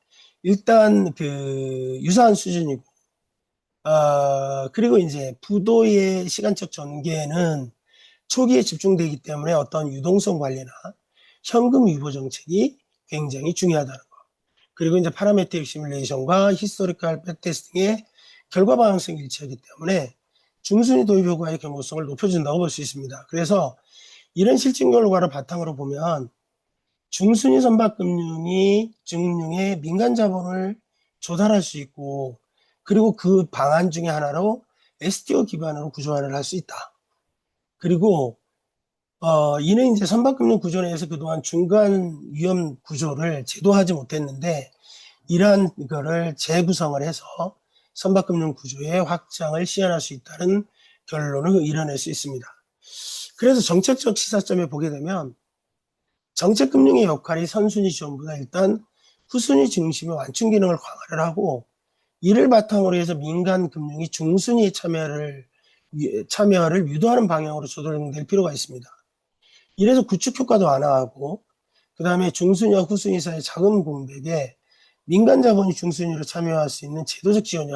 일단 그 유사한 수준이고, 그리고 이제 부도의 시간적 전개는 초기에 집중되기 때문에 어떤 유동성 관리나 현금 유보 정책이 굉장히 중요하다는 거. 그리고 이제 파라메트릭 시뮬레이션과 히스토리컬 백테스팅의 결과 방향성이 일치하기 때문에 중순위 도입 효과의 경고성을 높여준다고 볼 수 있습니다. 그래서 이런 실증 결과를 바탕으로 보면 중순위 선박금융이 증융의 민간 자본을 조달할 수 있고, 그리고 그 방안 중에 하나로 STO 기반으로 구조화를 할 수 있다. 그리고 이는 이제 선박금융 구조 내에서 그동안 중간 위험 구조를 제도하지 못했는데 이러한 거를 재구성을 해서 선박금융 구조의 확장을 시현할 수 있다는 결론을 이뤄낼 수 있습니다. 그래서 정책적 시사점에 보게 되면 정책금융의 역할이 선순위 지원보다 일단 후순위 중심의 완충 기능을 강화를 하고 이를 바탕으로 해서 민간 금융이 중순위의 참여를 유도하는 방향으로 조정될 필요가 있습니다. 이래서 구축 효과도 완화하고 그 다음에 중순위와 후순위 사이의 자금 공백에 민간 자본이 중순위로 참여할 수 있는 제도적 지원이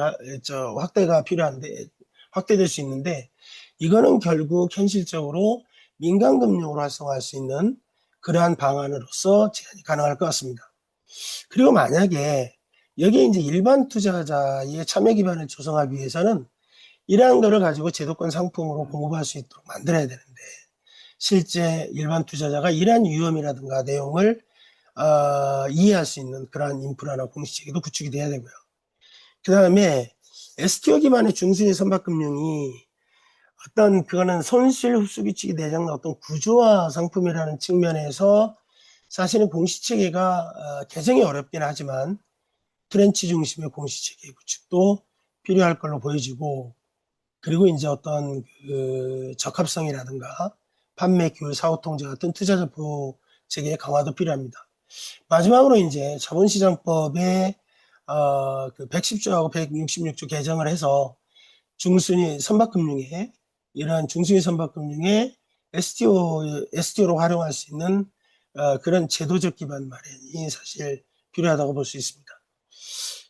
확대가 필요한데 확대될 수 있는데 이거는 결국 현실적으로 민간 금융으로 활성화할 수 있는 그러한 방안으로서 제한이 가능할 것 같습니다. 그리고 만약에 여기에 이제 일반 투자자의 참여 기반을 조성하기 위해서는 이러한 것을 가지고 제도권 상품으로 공급할 수 있도록 만들어야 되는데 실제 일반 투자자가 이러한 위험이라든가 내용을 이해할 수 있는 그러한 인프라나 공시체계도 구축이 돼야 되고요. 그 다음에 STO 기반의 중순위 선박금융이 어떤 그거는 손실 흡수 규칙이 내장된 어떤 구조화 상품이라는 측면에서 사실은 공시체계가 개정이 어렵긴 하지만 트렌치 중심의 공시체계 구축도 필요할 걸로 보여지고 그리고 이제 어떤 그 적합성이라든가 판매 규율 사후 통제 같은 투자자 보호 체계의 강화도 필요합니다. 마지막으로 이제 자본시장법의 그 110조하고 166조 개정을 해서 중순위 선박금융에 이러한 중순위 선박금융에 STO로 활용할 수 있는 그런 제도적 기반 마련이 사실 필요하다고 볼 수 있습니다.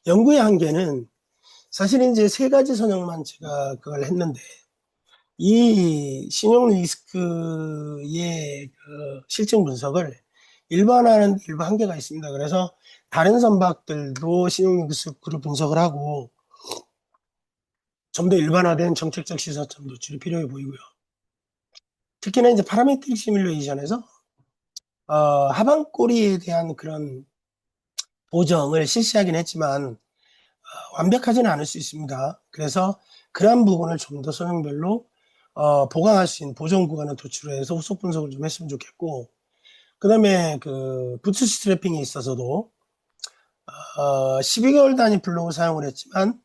연구의 한계는 사실 이제 세 가지 선형만 제가 그걸 했는데 이 신용 리스크의 그 실증 분석을 일반화하는 일부 한계가 있습니다. 그래서 다른 선박들도 신용 리스크를 분석을 하고 좀 더 일반화된 정책적 시사점 도출이 필요해 보이고요. 특히나 이제 파라메트릭 시뮬레이션에서 하반골이에 대한 그런 보정을 실시하긴 했지만 완벽하지는 않을 수 있습니다. 그래서 그러한 부분을 좀 더 소형별로 보강할 수 있는 보정 구간을 도출해서 후속 분석을 좀 했으면 좋겠고, 그다음에 그 부츠 스트래핑에 있어서도 12개월 단위 블록을 사용을 했지만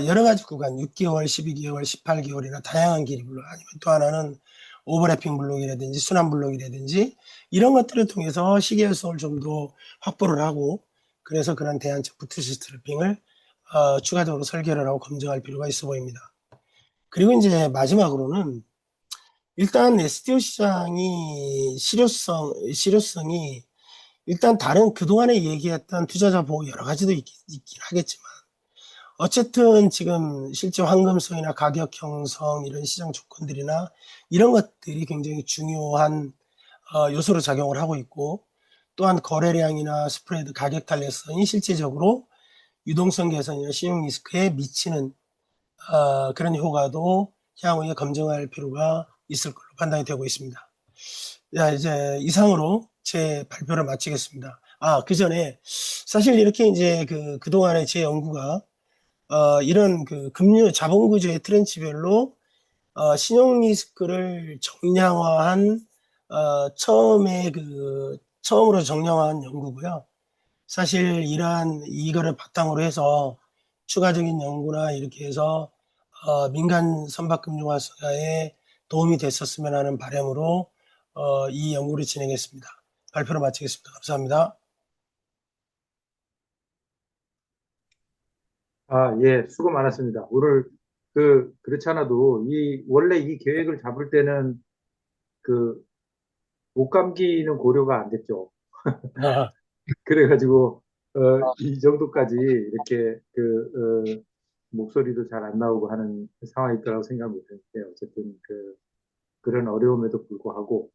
여러 가지 구간 6개월, 12개월, 18개월이나 다양한 길이 블록, 아니면 또 하나는 오버래핑 블록이라든지 순환 블록이라든지 이런 것들을 통해서 시계열성을 좀 더 확보를 하고, 그래서 그런 대안적 부츠 스트래핑을 추가적으로 설계를 하고 검증할 필요가 있어 보입니다. 그리고 이제 마지막으로는 일단 STO 시장이 실효성이 일단 다른 그동안에 얘기했던 투자자 보호 여러 가지도 있긴 하겠지만, 어쨌든 지금 실제 황금성이나 가격 형성 이런 시장 조건들이나 이런 것들이 굉장히 중요한 요소로 작용을 하고 있고, 또한 거래량이나 스프레드 가격 탄력성이 실제적으로 유동성 개선이나 신용 리스크에 미치는 그런 효과도 향후에 검증할 필요가 있을 걸로 판단이 되고 있습니다. 자, 이제 이상으로 제 발표를 마치겠습니다. 그 전에 사실 이렇게 이제 그동안에 제 연구가 이런 그 금융 자본 구조의 트렌치별로 신용 리스크를 정량화한 처음으로 정량화한 연구고요. 사실 이거를 바탕으로 해서 추가적인 연구나 이렇게 해서 민간 선박금융활성화에 도움이 됐었으면 하는 바람으로 이 연구를 진행했습니다. 발표를 마치겠습니다. 감사합니다. 예, 수고 많았습니다. 오늘 그렇지 않아도 원래 이 계획을 잡을 때는 그 목감기는 고려가 안 됐죠. 아, 그래가지고, 이 정도까지 이렇게 목소리도 잘 안 나오고 하는 상황이 있다고 생각 못 했는데, 어쨌든 그런 어려움에도 불구하고,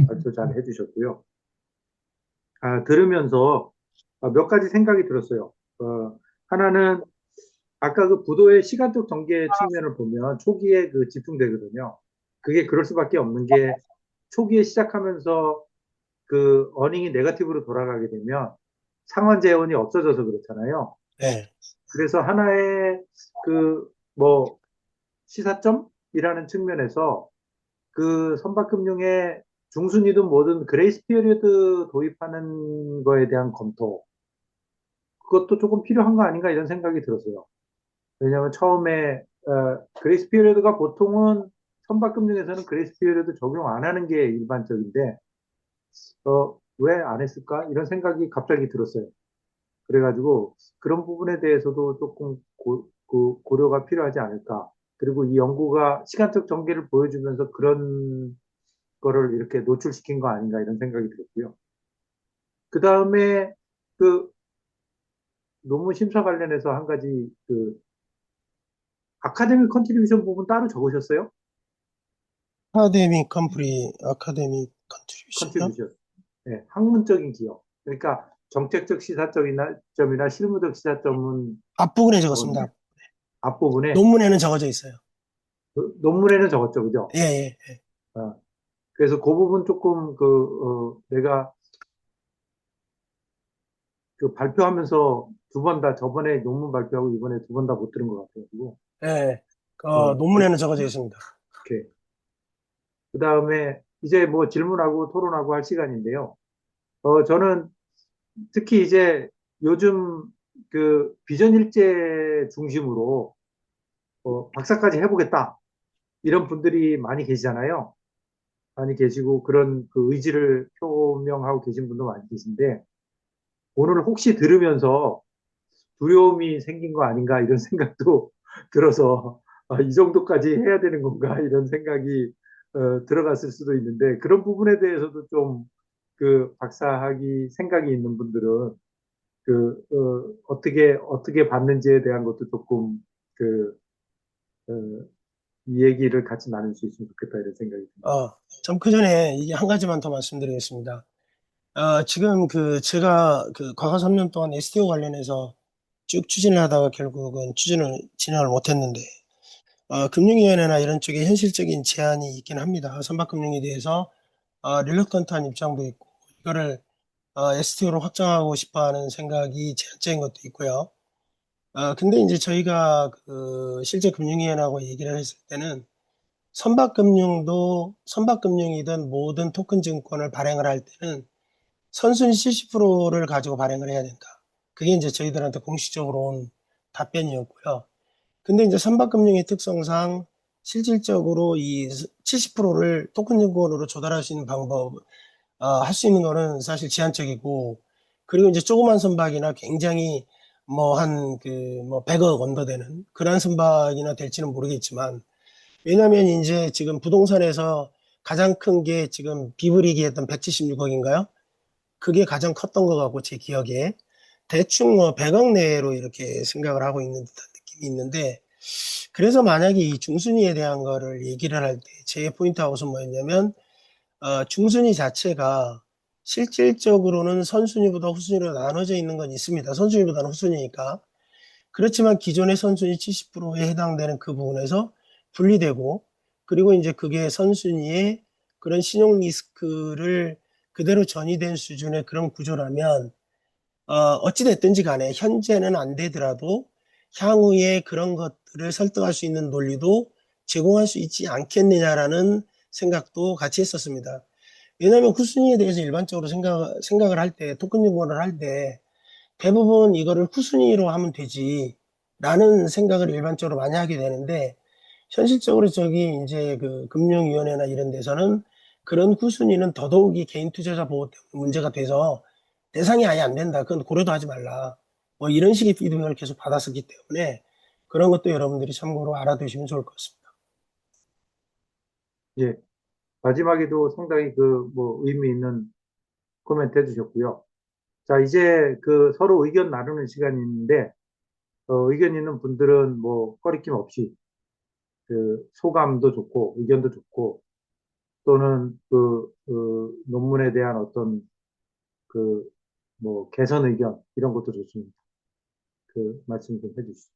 발표 잘 해주셨고요. 들으면서 몇 가지 생각이 들었어요. 하나는 아까 그 부도의 시간적 전개 측면을 보면 초기에 집중되거든요. 그게 그럴 수밖에 없는 게 초기에 시작하면서 그 어닝이 네거티브로 돌아가게 되면 상환 재원이 없어져서 그렇잖아요. 네, 그래서 하나의 뭐 시사점이라는 측면에서 그 선박금융의 중순이든 뭐든 그레이스 피리어드 도입하는 거에 대한 검토, 그것도 조금 필요한 거 아닌가 이런 생각이 들었어요. 왜냐하면 처음에 그레이스 피리어드가 보통은 선박금융에서는 그레이스 피리어드 적용 안 하는 게 일반적인데 왜 안 했을까 이런 생각이 갑자기 들었어요. 그래가지고 그런 부분에 대해서도 조금 고려가 필요하지 않을까. 그리고 이 연구가 시간적 전개를 보여주면서 그런 거를 이렇게 노출시킨 거 아닌가 이런 생각이 들었고요. 그 다음에 그 논문 심사 관련해서 한 가지 아카데미 컨트리뷰션 부분 따로 적으셨어요? 아카데믹 컨트리뷰션이요? 컨트리뷰션. 네, 학문적인 기여. 그러니까 정책적 시사점이나 점이나 실무적 시사점은 앞부분에 적었는데 적었습니다. 앞부분에 논문에는 적어져 있어요. 논문에는 적었죠, 그죠? 예, 예. 어, 그래서 그 부분 조금 내가 발표하면서 두 번 다 저번에 논문 발표하고 이번에 두 번 다 못 들은 것 같아가지고 예. 그, 논문에는 적어져 있습니다. 렇게 그 다음에 이제 뭐 질문하고 토론하고 할 시간인데요. 저는 특히 이제 요즘 비전 일제 중심으로 박사까지 해보겠다 이런 분들이 많이 계시잖아요. 많이 계시고 그런 의지를 표명하고 계신 분도 많이 계신데 오늘 혹시 들으면서 두려움이 생긴 거 아닌가 이런 생각도 들어서 이 정도까지 해야 되는 건가 이런 생각이 들어갔을 수도 있는데 그런 부분에 대해서도 좀 박사학위 생각이 있는 분들은 어떻게 봤는지에 대한 것도 조금 그, 어, 이 얘기를 같이 나눌 수 있으면 좋겠다 이런 생각이 듭니다. 좀 그 전에 이게 한 가지만 더 말씀드리겠습니다. 지금 제가 과거 3년 동안 STO 관련해서 쭉 추진을 하다가 결국은 추진을 진행을 못했는데 금융위원회나 이런 쪽에 현실적인 제한이 있긴 합니다. 선박금융에 대해서 릴럭턴트한 입장도 있고 이거를 STO로 확장하고 싶어하는 생각이 제한적인 것도 있고요. 근데 이제 저희가 그 실제 금융위원회하고 얘기를 했을 때는 선박금융이든 모든 토큰 증권을 발행을 할 때는 선순위 70%를 가지고 발행을 해야 된다. 그게 이제 저희들한테 공식적으로 온 답변이었고요. 근데 이제 선박금융의 특성상 실질적으로 이 70%를 토큰 증권으로 조달할 수 있는 방법, 할 수 있는 거는 사실 제한적이고, 그리고 이제 조그만 선박이나 굉장히 뭐 한 그 뭐 100억 언더 되는 그런 선박이나 될지는 모르겠지만, 왜냐면 이제 지금 부동산에서 가장 큰 게 지금 비브리기 했던 176억인가요? 그게 가장 컸던 것 같고, 제 기억에. 대충 뭐 100억 내로 이렇게 생각을 하고 있는 듯한 느낌이 있는데, 그래서 만약에 이 중순위에 대한 거를 얘기를 할 때, 제 포인트하고서 뭐였냐면, 중순위 자체가 실질적으로는 선순위보다 후순위로 나눠져 있는 건 있습니다. 선순위보다는 후순위니까. 그렇지만 기존의 선순위 70%에 해당되는 그 부분에서 분리되고, 그리고 이제 그게 선순위의 그런 신용 리스크를 그대로 전이된 수준의 그런 구조라면, 어찌됐든지 간에 현재는 안 되더라도 향후에 그런 것들을 설득할 수 있는 논리도 제공할 수 있지 않겠느냐라는 생각도 같이 했었습니다. 왜냐하면 후순위에 대해서 일반적으로 생각을 할 때, 토큰 연구를 할 때, 대부분 이거를 후순위로 하면 되지, 라는 생각을 일반적으로 많이 하게 되는데, 현실적으로 저기 이제 그 금융위원회나 이런 데서는 그런 후순위는 더더욱이 개인 투자자 보호 때문에 문제가 돼서 대상이 아예 안 된다. 그건 고려도 하지 말라. 뭐 이런 식의 피드백을 계속 받았었기 때문에 그런 것도 여러분들이 참고로 알아두시면 좋을 것 같습니다. 예. 마지막에도 상당히 그 뭐 의미 있는 코멘트 해주셨고요. 자, 이제 그 서로 의견 나누는 시간이 있는데, 의견 있는 분들은 뭐 꺼리낌 없이 그 소감도 좋고 의견도 좋고 또는 그 논문에 대한 어떤 그 뭐 개선 의견 이런 것도 좋습니다. 그 말씀 좀 해주시죠.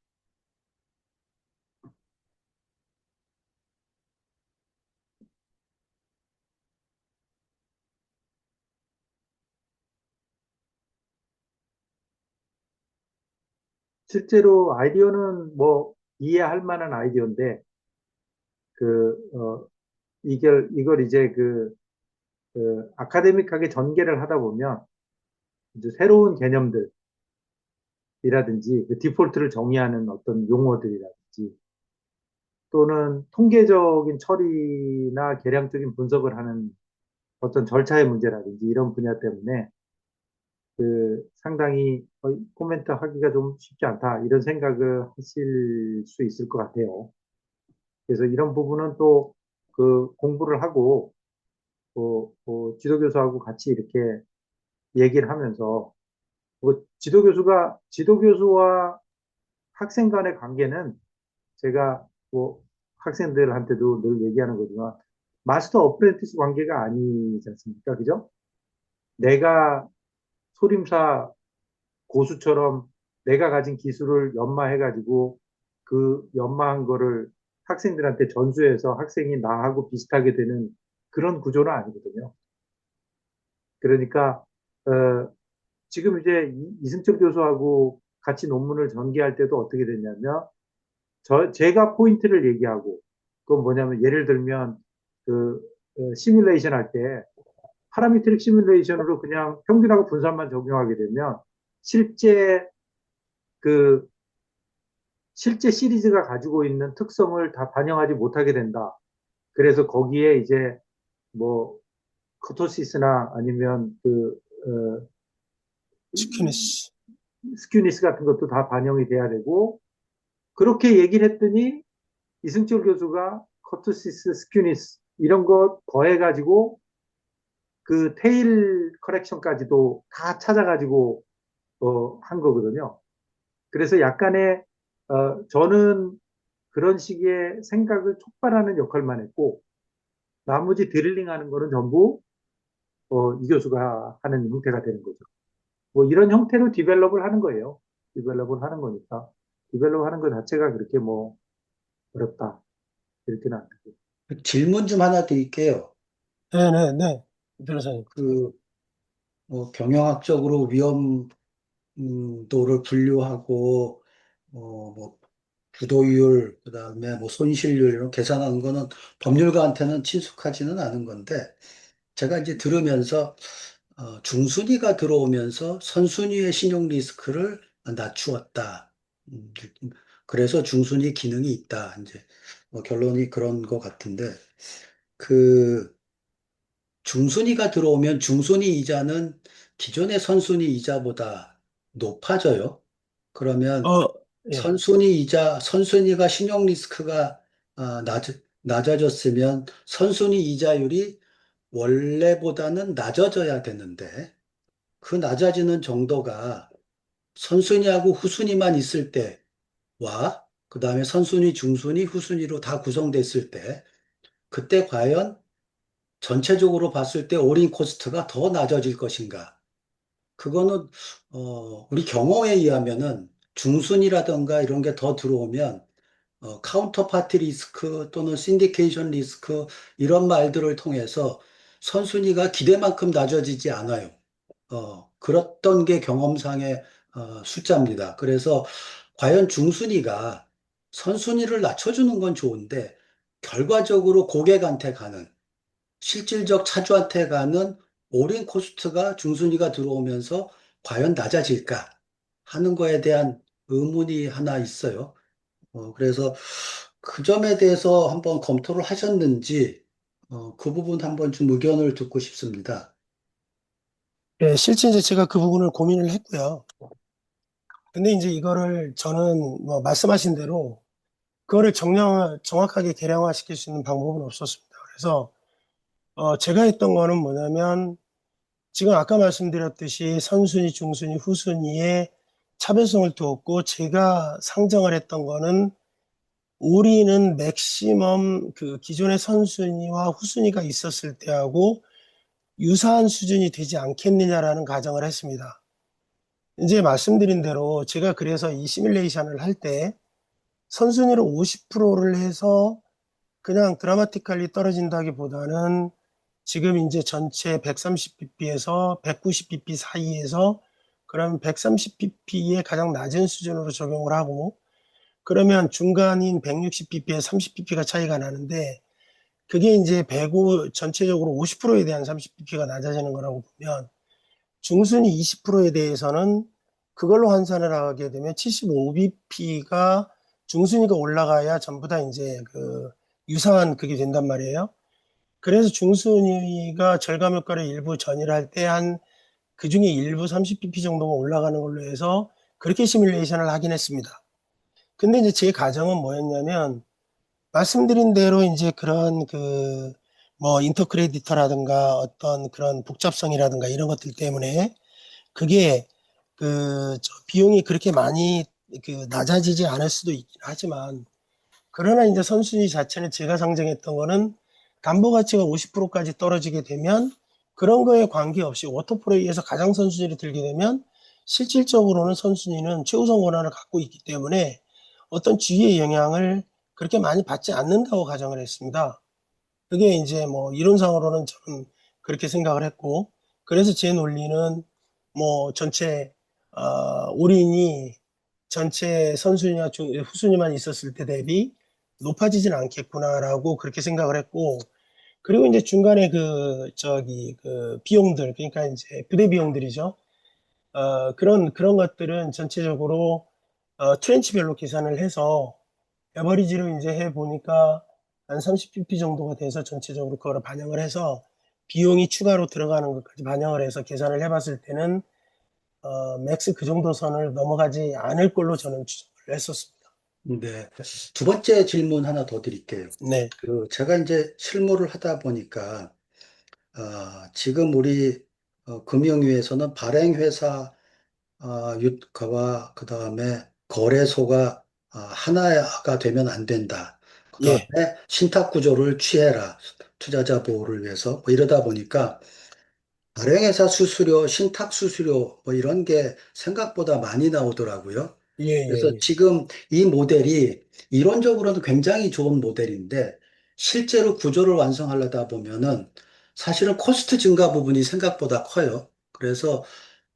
실제로 아이디어는 뭐 이해할 만한 아이디어인데 그 이걸 이제 그 아카데믹하게 전개를 하다 보면 이제 새로운 개념들이라든지 그 디폴트를 정의하는 어떤 용어들이라든지 또는 통계적인 처리나 계량적인 분석을 하는 어떤 절차의 문제라든지 이런 분야 때문에 그 상당히 코멘트 하기가 좀 쉽지 않다 이런 생각을 하실 수 있을 것 같아요. 그래서 이런 부분은 또 그 공부를 하고 지도교수하고 같이 이렇게 얘기를 하면서 지도교수와 학생 간의 관계는 제가 뭐 학생들한테도 늘 얘기하는 거지만 마스터 어프렌티스 관계가 아니지 않습니까? 그죠? 내가 소림사 고수처럼 내가 가진 기술을 연마해가지고 그 연마한 거를 학생들한테 전수해서 학생이 나하고 비슷하게 되는 그런 구조는 아니거든요. 그러니까 어, 지금 이제 이승철 교수하고 같이 논문을 전개할 때도 어떻게 됐냐면 제가 포인트를 얘기하고 그건 뭐냐면 예를 들면 그 시뮬레이션 할 때 파라미트릭 시뮬레이션으로 그냥 평균하고 분산만 적용하게 되면 실제 그 실제 시리즈가 가지고 있는 특성을 다 반영하지 못하게 된다. 그래서 거기에 이제 뭐 커토시스나 아니면 치킨니스. 스큐니스 같은 것도 다 반영이 돼야 되고 그렇게 얘기를 했더니 이승철 교수가 커토시스, 스큐니스 이런 것 더해가지고 그 테일 커렉션까지도 다 찾아가지고 한 거거든요. 그래서 약간의 저는 그런 식의 생각을 촉발하는 역할만 했고 나머지 드릴링 하는 거는 전부 이 교수가 하는 형태가 되는 거죠. 뭐 이런 형태로 디벨롭을 하는 거예요. 디벨롭을 하는 거니까 디벨롭 하는 것 자체가 그렇게 뭐 어렵다 이렇게는 안 되고. 질문 좀 하나 드릴게요. 네네네. 변호사님. 그, 경영학적으로 위험도를 분류하고, 뭐, 부도율, 그다음에 뭐 손실률 이런 계산하는 거는 법률가한테는 친숙하지는 않은 건데, 제가 이제 들으면서 중순위가 들어오면서 선순위의 신용 리스크를 낮추었다. 음, 그래서 중순위 기능이 있다. 이제 결론이 그런 것 같은데, 그 중순위가 들어오면 중순위 이자는 기존의 선순위 이자보다 높아져요. 그러면 어, 예. 선순위가 신용 리스크가 낮아졌으면 선순위 이자율이 원래보다는 낮아져야 되는데, 그 낮아지는 정도가 선순위하고 후순위만 있을 때와 그 다음에 선순위, 중순위, 후순위로 다 구성됐을 때 그때 과연 전체적으로 봤을 때 올인 코스트가 더 낮아질 것인가? 그거는 우리 경험에 의하면은 중순위라든가 이런 게 더 들어오면 카운터파티 리스크 또는 신디케이션 리스크 이런 말들을 통해서 선순위가 기대만큼 낮아지지 않아요. 그랬던 게 경험상의 숫자입니다. 그래서 과연 중순위가 선순위를 낮춰주는 건 좋은데 결과적으로 고객한테 가는 실질적 차주한테 가는 올인 코스트가 중순위가 들어오면서 과연 낮아질까 하는 거에 대한 의문이 하나 있어요. 그래서 그 점에 대해서 한번 검토를 하셨는지 그 부분 한번 좀 의견을 듣고 싶습니다. 예, 실제 이제 제가 그 부분을 고민을 했고요. 근데 이제 이거를 저는 뭐 말씀하신 대로 그거를 정확하게 계량화시킬 수 있는 방법은 없었습니다. 그래서 제가 했던 거는 뭐냐면 지금 아까 말씀드렸듯이 선순위, 중순위, 후순위의 차별성을 두었고 제가 상정을 했던 거는 우리는 맥시멈 그 기존의 선순위와 후순위가 있었을 때하고 유사한 수준이 되지 않겠느냐라는 가정을 했습니다. 이제 말씀드린 대로 제가 그래서 이 시뮬레이션을 할 때 선순위를 50%를 해서 그냥 드라마티컬리 떨어진다기보다는 지금 이제 전체 130bp에서 190bp 사이에서 그럼 130bp의 가장 낮은 수준으로 적용을 하고 그러면 중간인 160bp에 30bp가 차이가 나는데 그게 이제 105 전체적으로 50%에 대한 30bp가 낮아지는 거라고 보면 중순위 20%에 대해서는 그걸로 환산을 하게 되면 75bp가 중순위가 올라가야 전부 다 이제 그 유사한 그게 된단 말이에요. 그래서 중순위가 절감 효과를 일부 전이를 할 때 한 그 중에 일부 30bp 정도가 올라가는 걸로 해서 그렇게 시뮬레이션을 하긴 했습니다. 근데 이제 제 가정은 뭐였냐면 말씀드린 대로 이제 그런 그 뭐 인터크레디터라든가 어떤 그런 복잡성이라든가 이런 것들 때문에 그게 그 비용이 그렇게 많이 그 낮아지지 않을 수도 있긴 하지만 그러나 이제 선순위 자체는 제가 상정했던 거는 담보 가치가 50%까지 떨어지게 되면 그런 거에 관계없이 워터폴에 의해서 가장 선순위를 들게 되면 실질적으로는 선순위는 최우선 권한을 갖고 있기 때문에 어떤 주의의 영향을 그렇게 많이 받지 않는다고 가정을 했습니다. 그게 이제 뭐 이론상으로는 저는 그렇게 생각을 했고 그래서 제 논리는 뭐 전체 올인이 전체 선순위나 후순위만 있었을 때 대비 높아지진 않겠구나라고 그렇게 생각을 했고 그리고 이제 중간에 그 저기 그 비용들 그러니까 이제 부대 비용들이죠. 그런 것들은 전체적으로 트렌치별로 계산을 해서 에버리지로 이제 해 보니까 한 30pp 정도가 돼서 전체적으로 그거를 반영을 해서 비용이 추가로 들어가는 것까지 반영을 해서 계산을 해봤을 때는 맥스 그 정도 선을 넘어가지 않을 걸로 저는 추정을 했었습니다. 네. 두 번째 질문 하나 더 드릴게요. 네, 제가 이제 실무를 하다 보니까, 지금 우리 금융위에서는 발행회사 유가와 그 다음에 거래소가 하나가 되면 안 된다. 그 다음에 예, 신탁 구조를 취해라. 투자자 보호를 위해서. 뭐 이러다 보니까 발행회사 수수료, 신탁 수수료 뭐 이런 게 생각보다 많이 나오더라고요. 예, 예, 그래서 예. 지금 이 모델이 이론적으로는 굉장히 좋은 모델인데 실제로 구조를 완성하려다 보면은 사실은 코스트 증가 부분이 생각보다 커요. 그래서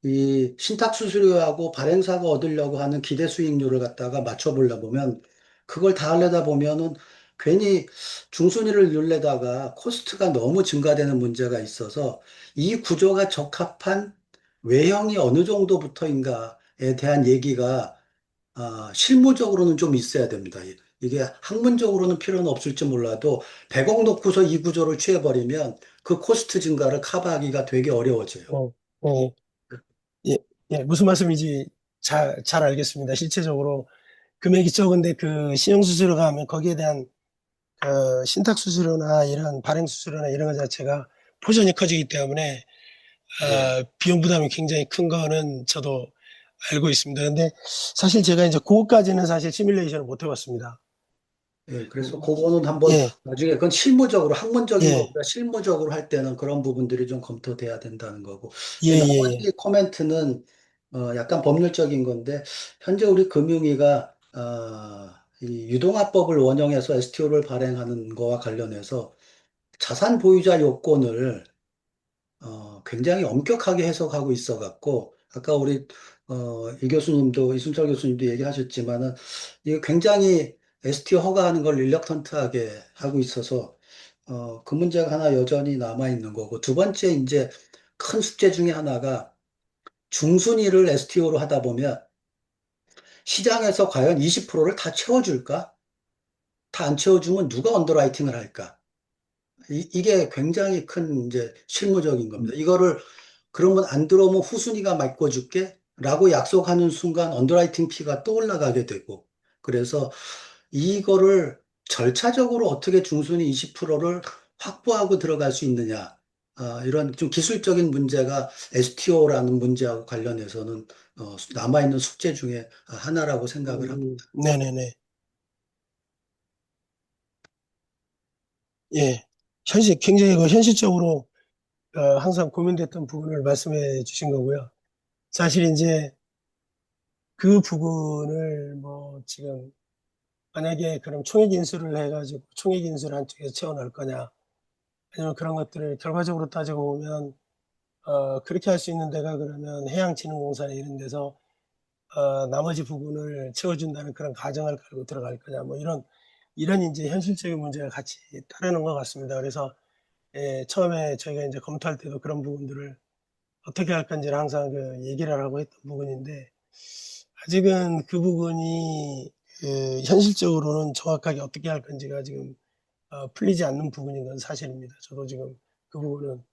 이 신탁 수수료하고 발행사가 얻으려고 하는 기대 수익률을 갖다가 맞춰보려 보면 그걸 다 하려다 보면은 괜히 중순위를 누르려다가 코스트가 너무 증가되는 문제가 있어서 이 구조가 적합한 외형이 어느 정도부터인가에 대한 얘기가 실무적으로는 좀 있어야 됩니다. 이게 학문적으로는 필요는 없을지 몰라도 100억 놓고서 이 구조를 취해버리면 그 코스트 증가를 커버하기가 되게 어려워져요. 어, 어, 예, 예. 무슨 말씀인지 잘 알겠습니다. 실제적으로 금액이 적은데 그 신용수수료가 하면 거기에 대한 그 신탁수수료나 이런 발행수수료나 이런 것 자체가 포션이 커지기 때문에 예. 비용 부담이 굉장히 큰 거는 저도 알고 있습니다. 근데 사실 제가 이제 그것까지는 사실 시뮬레이션을 못 해봤습니다. 예, 그래서 그거는 한번 예, 나중에 그건 실무적으로 학문적인 예, 것보다 실무적으로 할 때는 그런 부분들이 좀 검토돼야 된다는 거고. 예, 예, 예. 나머지 코멘트는 약간 법률적인 건데 현재 우리 금융위가 이 유동화법을 원용해서 STO를 발행하는 거와 관련해서 자산 보유자 요건을 굉장히 엄격하게 해석하고 있어 갖고 아까 우리 이 교수님도 이순철 교수님도 얘기하셨지만은 이게 굉장히 STO 허가하는 걸 릴럭턴트하게 하고 있어서 그 문제가 하나 여전히 남아 있는 거고 두 번째 이제 큰 숙제 중에 하나가 중순위를 STO로 하다 보면 시장에서 과연 20%를 다 채워줄까? 다 안 채워주면 누가 언더라이팅을 할까? 이게 굉장히 큰 이제 실무적인 겁니다. 이거를 그러면 안 들어오면 후순위가 맡겨줄게 라고 약속하는 순간 언더라이팅 피가 또 올라가게 되고 그래서 이거를 절차적으로 어떻게 중순위 20%를 확보하고 들어갈 수 있느냐 이런 좀 기술적인 문제가 STO라는 문제하고 관련해서는 남아있는 숙제 중에 하나라고 생각을 합니다. 네네네. 예. 굉장히 그 현실적으로 항상 고민됐던 부분을 말씀해 주신 거고요. 사실 이제 그 부분을 뭐 지금 만약에 그럼 총액 인수를 해가지고 총액 인수를 한쪽에 채워넣을 거냐 아니면 그런 것들을 결과적으로 따지고 보면 그렇게 할 수 있는 데가 그러면 해양진흥공사나 이런 데서 나머지 부분을 채워준다는 그런 가정을 깔고 들어갈 거냐 뭐 이런 이제 현실적인 문제가 같이 따르는 것 같습니다. 그래서 예, 처음에 저희가 이제 검토할 때도 그런 부분들을 어떻게 할 건지를 항상 그 얘기를 하고 했던 부분인데 아직은 그 부분이 현실적으로는 정확하게 어떻게 할 건지가 지금 풀리지 않는 부분인 건 사실입니다. 저도 지금 그 부분은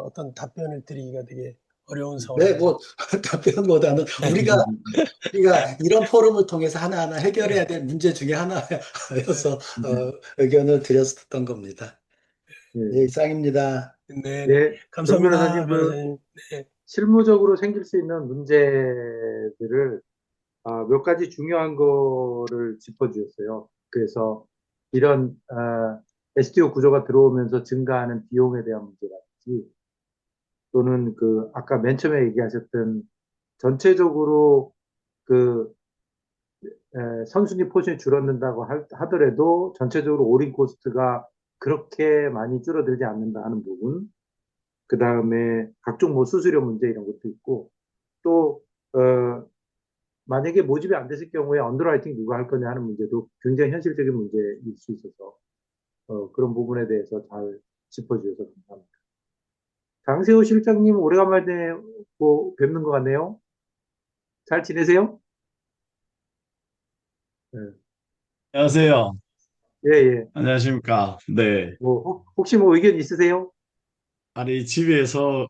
어떤 답변을 드리기가 되게 어려운 네, 상황입니다. 뭐 답변보다는 우리가 이런 포럼을 통해서 하나하나 해결해야 될 문제 중에 하나여서 의견을 드렸던 겁니다. 네, 예. 이상입니다. 네, 네. 예. 정 감사합니다, 변호사님, 변호사님. 네, 실무적으로 생길 수 있는 문제들을 몇 가지 중요한 거를 짚어주셨어요. 그래서 이런 STO 구조가 들어오면서 증가하는 비용에 대한 문제라든지 또는 그 아까 맨 처음에 얘기하셨던 전체적으로 그 선순위 포션이 줄어든다고 하더라도 전체적으로 올인 코스트가 그렇게 많이 줄어들지 않는다 하는 부분. 그 다음에 각종 뭐 수수료 문제 이런 것도 있고 또 만약에 모집이 안 됐을 경우에 언더라이팅 누가 할 거냐 하는 문제도 굉장히 현실적인 문제일 수 있어서 그런 부분에 대해서 잘 짚어주셔서 감사합니다. 장세호 실장님 오래간만에 뭐 뵙는 것 같네요. 잘 지내세요? 예, 안녕하세요. 예. 예. 안녕하십니까. 네. 뭐 혹시 뭐 의견 있으세요? 아니, 집에서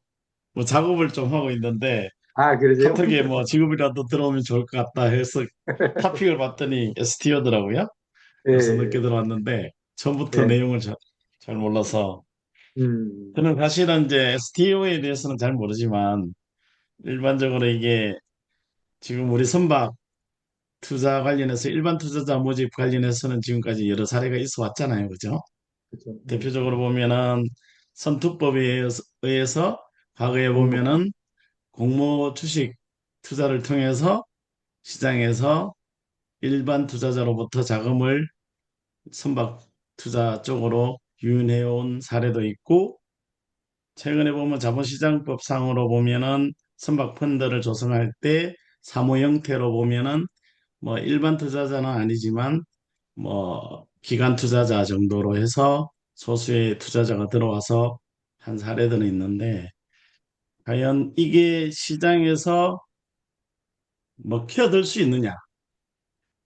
뭐 작업을 좀 하고 있는데, 아, 그러세요? 카톡에 뭐 지급이라도 들어오면 좋을 것 같다 해서 타픽을 봤더니 STO더라고요. 예, 그래서 늦게 예. 들어왔는데, 처음부터 예. 내용을 잘 몰라서. 음, 저는 사실은 이제 STO에 대해서는 잘 모르지만, 일반적으로 이게 지금 우리 선박 투자 관련해서 일반 투자자 모집 관련해서는 지금까지 여러 사례가 있어 왔잖아요. 그죠? 그렇죠. 예. 대표적으로 보면은 선투법에 의해서 과거에 공모. 보면은 공모 주식 투자를 통해서 시장에서 일반 투자자로부터 자금을 선박 투자 쪽으로 유인해온 사례도 있고, 최근에 보면 자본시장법상으로 보면은 선박 펀드를 조성할 때 사무 형태로 보면은 뭐 일반 투자자는 아니지만 뭐 기관 투자자 정도로 해서 소수의 투자자가 들어와서 한 사례들은 있는데, 과연 이게 시장에서 먹혀들 수 있느냐?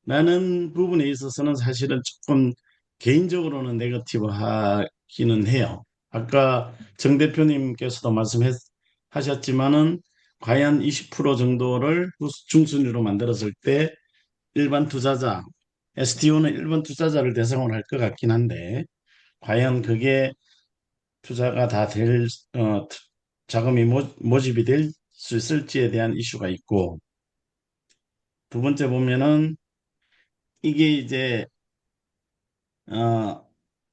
라는 부분에 있어서는 사실은 조금 개인적으로는 네거티브 하기는 해요. 아까 정 대표님께서도 말씀하셨지만은 과연 20% 정도를 중순위로 만들었을 때 일반 투자자, STO는 일반 투자자를 대상으로 할 것 같긴 한데, 과연 그게 투자가 다 자금이 모집이 될 수 있을지에 대한 이슈가 있고, 두 번째 보면은 이게 이제 어,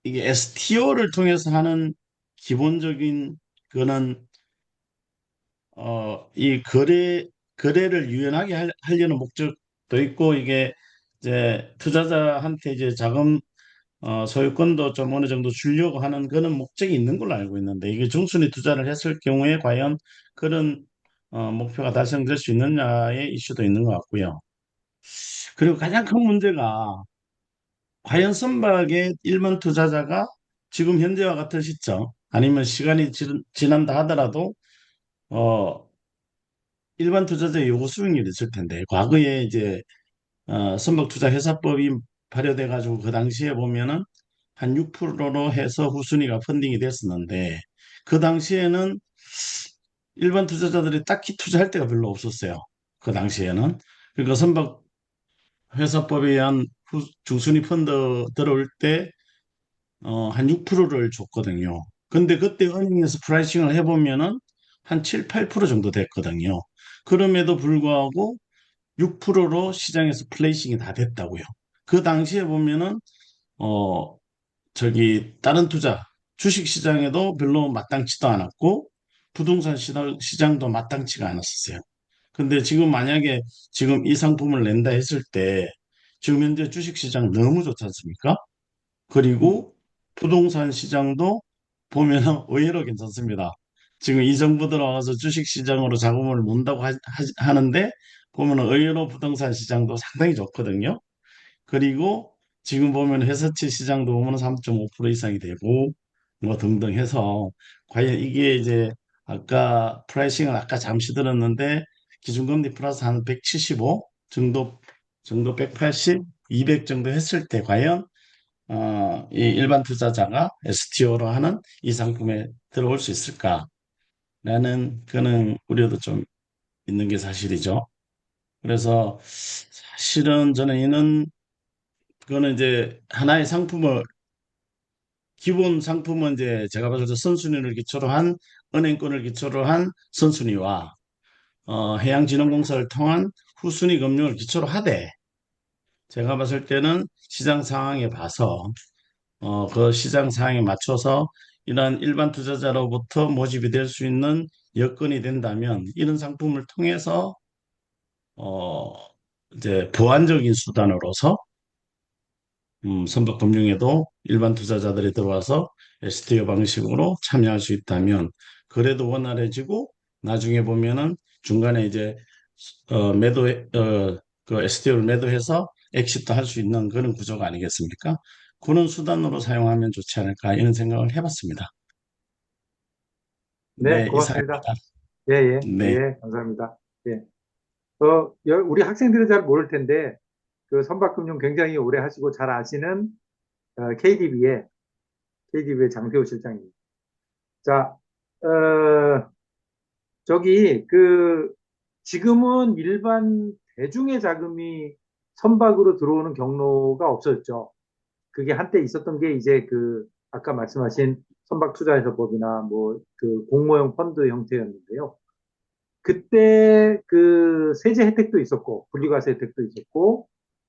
이게 STO를 통해서 하는 기본적인 거는 이 거래를 유연하게 하려는 목적도 있고, 이게 이제 투자자한테 이제 자금 소유권도 좀 어느 정도 주려고 하는 그런 목적이 있는 걸로 알고 있는데, 이게 중순위 투자를 했을 경우에 과연 그런 목표가 달성될 수 있느냐의 이슈도 있는 것 같고요. 그리고 가장 큰 문제가 과연 선박의 일반 투자자가 지금 현재와 같은 시점 아니면 시간이 지난다 하더라도 어 일반 투자자의 요구 수익률이 있을 텐데, 과거에 이제 선박 투자 회사법이 발효돼 가지고 그 당시에 보면은 한 6%로 해서 후순위가 펀딩이 됐었는데, 그 당시에는 일반 투자자들이 딱히 투자할 데가 별로 없었어요. 그 당시에는. 그러니까 선박 회사법에 의한 중순위 펀드 들어올 때 한 6%를 줬거든요. 근데 그때 은행에서 프라이싱을 해보면은 한 7, 8% 정도 됐거든요. 그럼에도 불구하고 6%로 시장에서 플레이싱이 다 됐다고요. 그 당시에 보면은, 어, 다른 투자, 주식 시장에도 별로 마땅치도 않았고, 부동산 시장도 마땅치가 않았었어요. 근데 지금 만약에 지금 이 상품을 낸다 했을 때, 지금 현재 주식 시장 너무 좋지 않습니까? 그리고 부동산 시장도 보면은 의외로 괜찮습니다. 지금 이 정부 들어와서 주식 시장으로 자금을 모은다고 하는데, 보면은 의외로 부동산 시장도 상당히 좋거든요. 그리고 지금 보면 회사채 시장도 보면 3.5% 이상이 되고 뭐 등등 해서, 과연 이게 이제 아까 프라이싱을 아까 잠시 들었는데 기준금리 플러스 한 175 정도 180, 200 정도 했을 때 과연 이 일반 투자자가 STO로 하는 이 상품에 들어올 수 있을까라는 그는 우려도 좀 있는 게 사실이죠. 그래서 사실은 저는 그거는 이제 하나의 상품을, 기본 상품은 이제 제가 봤을 때 선순위를 기초로 한, 은행권을 기초로 한 선순위와 해양진흥공사를 통한 후순위 금융을 기초로 하되, 제가 봤을 때는 시장 상황에 봐서 그 시장 상황에 맞춰서 이러한 일반 투자자로부터 모집이 될 수 있는 여건이 된다면 이런 상품을 통해서 어, 이제 보완적인 수단으로서 선박금융에도 일반 투자자들이 들어와서 STO 방식으로 참여할 수 있다면 그래도 원활해지고, 나중에 보면은 중간에 이제 그 STO를 매도해서 엑시트 할 수 있는 그런 구조가 아니겠습니까? 그런 수단으로 사용하면 좋지 않을까 이런 생각을 해봤습니다. 네, 네, 고맙습니다. 이상입니다. 예, 예, 네, 예, 감사합니다. 예. 우리 학생들은 잘 모를 텐데, 그 선박금융 굉장히 오래 하시고 잘 아시는 KDB의 장세호 실장입니다. 자, 어, 지금은 일반 대중의 자금이 선박으로 들어오는 경로가 없었죠. 그게 한때 있었던 게 이제 아까 말씀하신 선박투자회사법이나 뭐 공모형 펀드 형태였는데요. 그때 세제 혜택도 있었고, 분리과세 혜택도 있었고,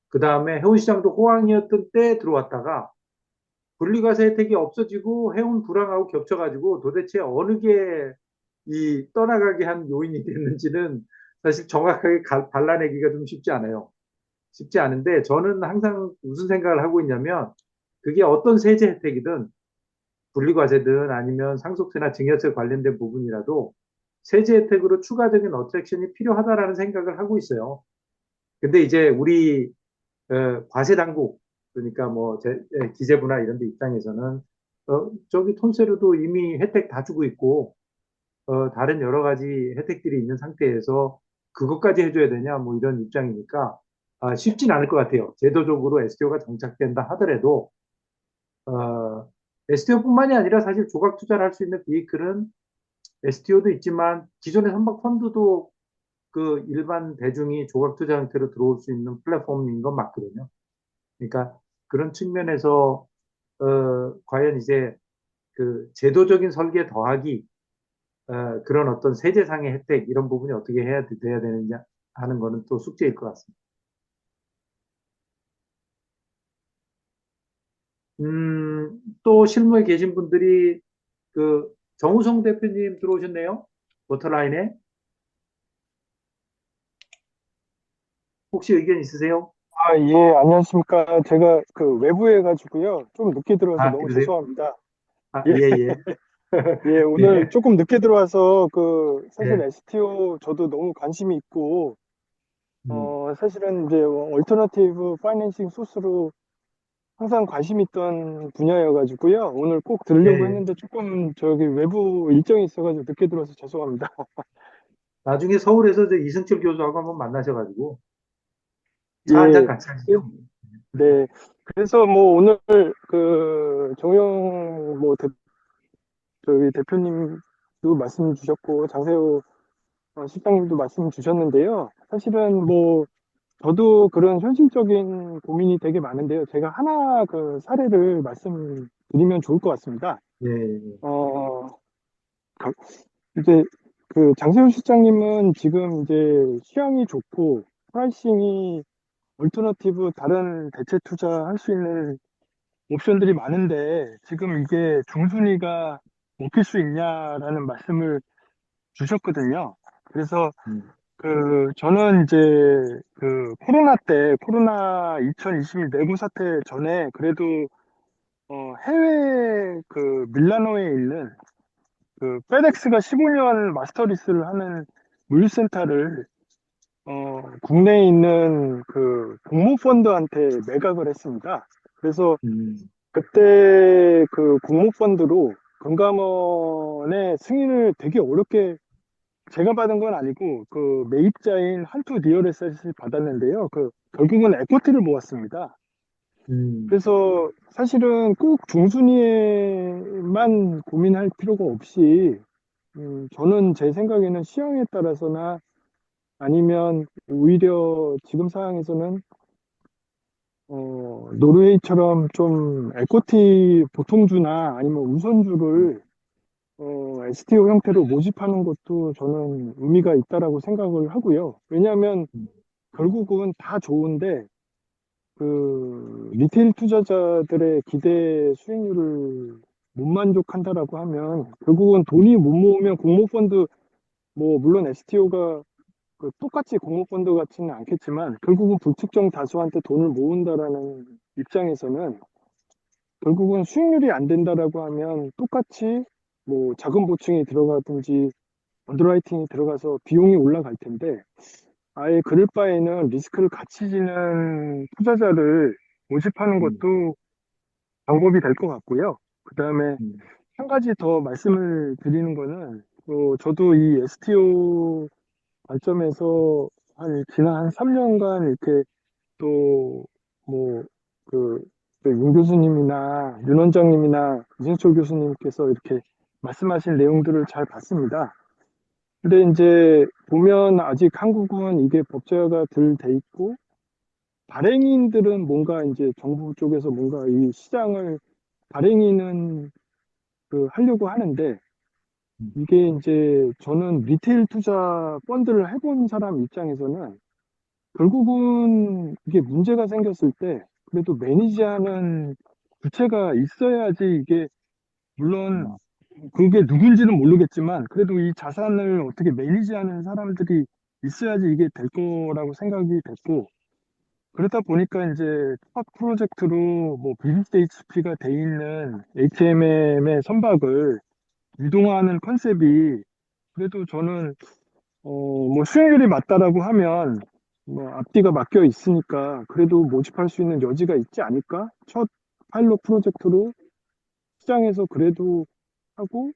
그 다음에 해운시장도 호황이었던 때 들어왔다가 분리과세 혜택이 없어지고 해운 불황하고 겹쳐가지고 도대체 어느 게 이 떠나가게 한 요인이 됐는지는 사실 정확하게 발라내기가 좀 쉽지 않아요. 쉽지 않은데 저는 항상 무슨 생각을 하고 있냐면 그게 어떤 세제 혜택이든 분리과세든 아니면 상속세나 증여세 관련된 부분이라도 세제 혜택으로 추가적인 어트랙션이 필요하다라는 생각을 하고 있어요. 근데 이제 우리 과세 당국 그러니까 뭐 기재부나 이런 데 입장에서는 저기 톤세로도 이미 혜택 다 주고 있고 다른 여러 가지 혜택들이 있는 상태에서 그것까지 해줘야 되냐 뭐 이런 입장이니까 쉽진 않을 것 같아요. 제도적으로 STO가 정착된다 하더라도 STO뿐만이 아니라 사실 조각 투자를 할 수 있는 비이클은 STO도 있지만 기존의 선박 펀드도 그 일반 대중이 조각 투자 형태로 들어올 수 있는 플랫폼인 건 맞거든요. 그러니까 그런 측면에서 과연 이제 그 제도적인 설계 더하기 그런 어떤 세제상의 혜택 이런 부분이 어떻게 돼야 되느냐 하는 거는 또 숙제일 것 같습니다. 또 실무에 계신 분들이 그 정우성 대표님 들어오셨네요. 워터라인에 혹시 의견 있으세요? 예, 안녕하십니까. 제가 그 외부에 가지고요. 좀 늦게 들어와서 너무 그러세요? 죄송합니다. 예, 예, 예. 예, 오늘 예. 조금 늦게 들어와서 사실 예. STO 저도 너무 관심이 있고, 음, 사실은 이제 얼터너티브 파이낸싱 소스로 항상 관심 있던 분야여가지고요. 오늘 꼭 들으려고 예. 했는데 조금 저기 외부 일정이 있어가지고 늦게 들어와서 죄송합니다. 나중에 서울에서 저 이승철 교수하고 한번 만나셔가지고 차 한잔 예, 같이 하시죠. 네. 그래서 뭐 오늘 정영 저희 대표님도 말씀 주셨고 장세호 실장님도 말씀 주셨는데요. 사실은 뭐 저도 그런 현실적인 고민이 되게 많은데요. 제가 하나 사례를 말씀드리면 좋을 것 같습니다. 예. 예. 어, 가- 이제 장세호 실장님은 지금 이제 시황이 좋고 프라이싱이 얼터너티브 다른 대체 투자할 수 있는 옵션들이 많은데 지금 이게 중순위가 먹힐 수 있냐라는 말씀을 주셨거든요. 그래서 음, 저는 이제 코로나 2021 내부 사태 전에 그래도 해외 밀라노에 있는 페덱스가 15년 마스터 리스를 하는 물류센터를 국내에 있는 공모펀드한테 매각을 했습니다. 그래서 음, 그때 공모펀드로 금감원의 승인을 되게 어렵게 제가 받은 건 아니고 매입자인 한투 리얼에셋이 받았는데요. 결국은 에코티를 모았습니다. 음, 그래서 사실은 꼭 중순위에만 고민할 필요가 없이 저는 제 생각에는 시황에 따라서나 아니면 오히려 지금 상황에서는 노르웨이처럼 좀 에코티 보통주나 아니면 우선주를 STO 형태로 모집하는 것도 저는 의미가 있다라고 생각을 하고요. 왜냐하면 음, 결국은 다 좋은데 리테일 투자자들의 기대 수익률을 못 만족한다라고 하면 결국은 돈이 못 모으면 공모펀드 뭐 물론 STO가 똑같이 공모펀드 같지는 않겠지만 결국은 불특정 다수한테 돈을 모은다라는 입장에서는 결국은 수익률이 안 된다라고 하면 똑같이 뭐 자금 보충이 들어가든지 언더라이팅이 들어가서 비용이 올라갈 텐데 아예 그럴 바에는 리스크를 같이 지는 투자자를 모집하는 음, 것도 방법이 될 것 같고요. 그 다음에 음, 한 가지 더 말씀을 드리는 거는 저도 이 STO 관점에서 지난 한 3년간 이렇게 또 뭐 윤 교수님이나 윤 원장님이나 이승철 교수님께서 이렇게 말씀하신 내용들을 잘 봤습니다. 근데 이제 보면 아직 한국은 이게 법제화가 덜 돼 있고 발행인들은 뭔가 이제 정부 쪽에서 뭔가 이 시장을 발행인은 하려고 하는데 음, 이게 이제 저는 리테일 투자 펀드를 해본 사람 입장에서는 결국은 이게 문제가 생겼을 때 그래도 매니지하는 주체가 있어야지 이게 물론 음, 그게 누군지는 모르겠지만 그래도 이 자산을 어떻게 매니지하는 사람들이 있어야지 이게 될 거라고 생각이 됐고 그러다 보니까 이제 첫 프로젝트로 뭐 비비스 HP가 돼 있는 HMM의 선박을 유동화하는 컨셉이 그래도 저는 뭐 수익률이 맞다라고 하면 뭐 앞뒤가 맡겨 있으니까 그래도 모집할 수 있는 여지가 있지 않을까? 첫 파일럿 프로젝트로 시장에서 그래도 하고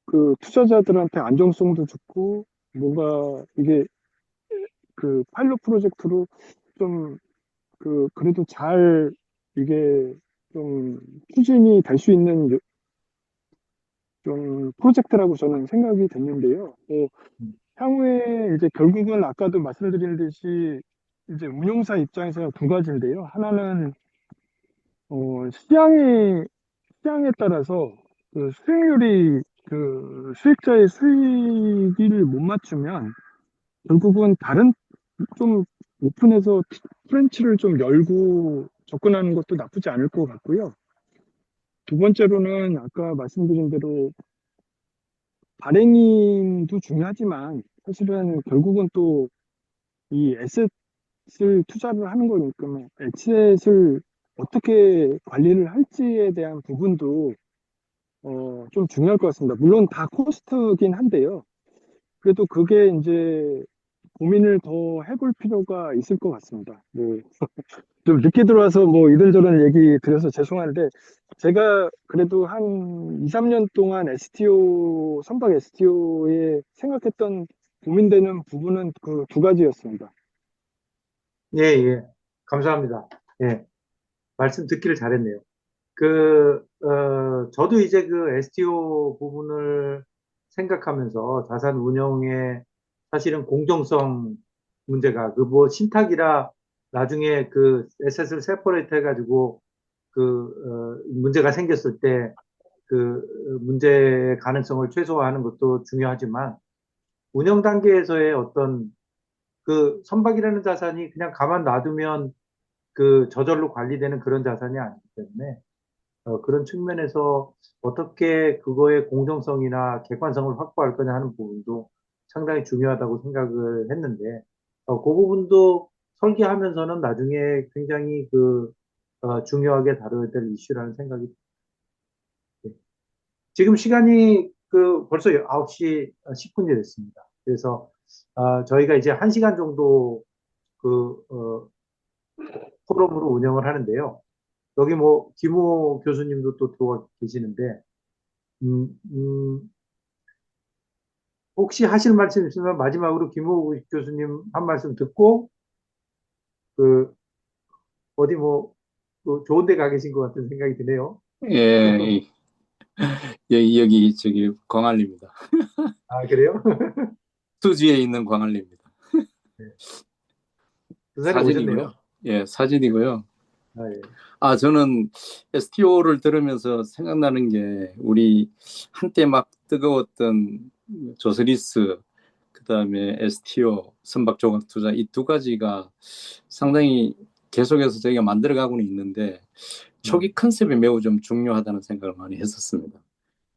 그 투자자들한테 안정성도 좋고 뭔가 이게 그 파일럿 프로젝트로 좀 그래도 잘 이게 좀 추진이 될 수 있는 좀 프로젝트라고 저는 생각이 됐는데요. 향후에 이제 결국은 아까도 말씀드린 듯이 이제 운용사 입장에서 두 가지인데요. 하나는 시장에 따라서 그 수익률이 그 수익자의 수익을 못 맞추면 결국은 다른 좀 오픈해서 프랜치를 좀 열고 접근하는 것도 나쁘지 않을 것 같고요. 두 번째로는 아까 말씀드린 대로 발행인도 중요하지만 사실은 결국은 또 이 에셋을 투자를 하는 거니까 에셋을 어떻게 관리를 할지에 대한 부분도 좀 중요할 것 같습니다. 물론 다 코스트긴 한데요. 그래도 그게 이제 고민을 더 해볼 필요가 있을 것 같습니다. 뭐, 좀 늦게 들어와서 뭐 이런저런 얘기 드려서 죄송한데, 제가 그래도 한 2, 3년 동안 선박 STO에 생각했던 고민되는 부분은 그 두 가지였습니다. 예, 예. 감사합니다. 예. 말씀 듣기를 잘했네요. 저도 이제 그 STO 부분을 생각하면서 자산 운영에 사실은 공정성 문제가 그 뭐 신탁이라 나중에 그 에셋을 세퍼레이트 해가지고 문제가 생겼을 때 문제의 가능성을 최소화하는 것도 중요하지만 운영 단계에서의 어떤 그 선박이라는 자산이 그냥 가만 놔두면 그 저절로 관리되는 그런 자산이 아니기 때문에 그런 측면에서 어떻게 그거의 공정성이나 객관성을 확보할 거냐 하는 부분도 상당히 중요하다고 생각을 했는데, 그 부분도 설계하면서는 나중에 굉장히 중요하게 다뤄야 될 이슈라는 생각이 듭니다. 지금 시간이 벌써 9시 10분이 됐습니다. 그래서, 저희가 이제 1시간 정도 포럼으로 운영을 하는데요. 여기 뭐, 김호 교수님도 또 들어와 계시는데, 음, 음, 혹시 하실 말씀 있으면 마지막으로 김호 교수님 한 말씀 듣고, 그, 어디 뭐, 좋은 데 가 계신 것 같은 생각이 드네요. 예, 여기 저기 광안리입니다. 아, 그래요? 수지에 있는 광안리입니다. 네. 부산에 사진이고요. 오셨네요. 예, 사진이고요. 아, 예. 저는 STO를 들으면서 생각나는 게 우리 한때 막 뜨거웠던 조스리스, 그다음에 STO, 선박조각투자 이 두 가지가 상당히 계속해서 저희가 만들어가고는 있는데 초기 컨셉이 매우 좀 중요하다는 생각을 많이 했었습니다.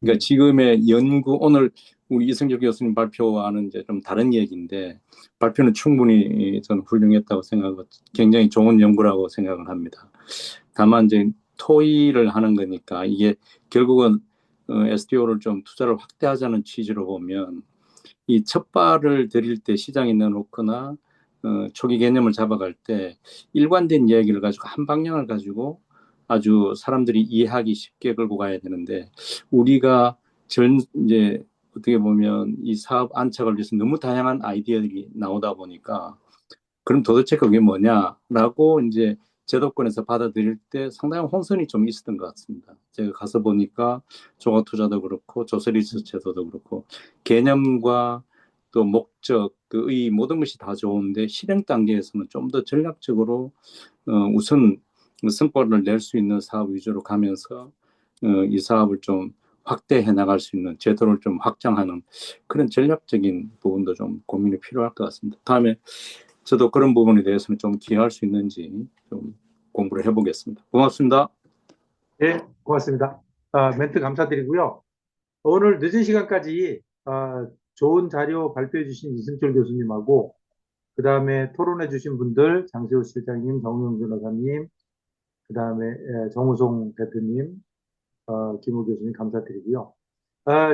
그러니까 지금의 연구, 오늘 우리 이승철 교수님 발표와는 이제 좀 다른 얘기인데 발표는 충분히 저는 훌륭했다고 생각하고 굉장히 좋은 연구라고 생각을 합니다. 다만 이제 토의를 하는 거니까 이게 결국은 STO를 좀 투자를 확대하자는 취지로 보면 이 첫 발을 들일 때 시장에 내놓거나 초기 개념을 잡아갈 때 일관된 이야기를 가지고 한 방향을 가지고 아주 사람들이 이해하기 쉽게 끌고 가야 되는데 우리가 이제 어떻게 보면 이 사업 안착을 위해서 너무 다양한 아이디어들이 나오다 보니까 그럼 도대체 그게 뭐냐라고 이제 제도권에서 받아들일 때 상당한 혼선이 좀 있었던 것 같습니다. 제가 가서 보니까 조각투자도 그렇고 조세리스 제도도 그렇고 개념과 또 목적, 그의 모든 것이 다 좋은데 실행 단계에서는 좀 더 전략적으로 우선 성과를 낼 수 있는 사업 위주로 가면서 이 사업을 좀 확대해 나갈 수 있는 제도를 좀 확장하는 그런 전략적인 부분도 좀 고민이 필요할 것 같습니다. 다음에 저도 그런 부분에 대해서는 좀 기여할 수 있는지 좀 공부를 해보겠습니다. 고맙습니다. 예, 고맙습니다. 멘트 감사드리고요. 오늘 늦은 시간까지 좋은 자료 발표해 주신 이승철 교수님하고 그 다음에 토론해 주신 분들 장세호 실장님, 정용 변호사님, 그 다음에 정우송 대표님, 김우 교수님 감사드리고요.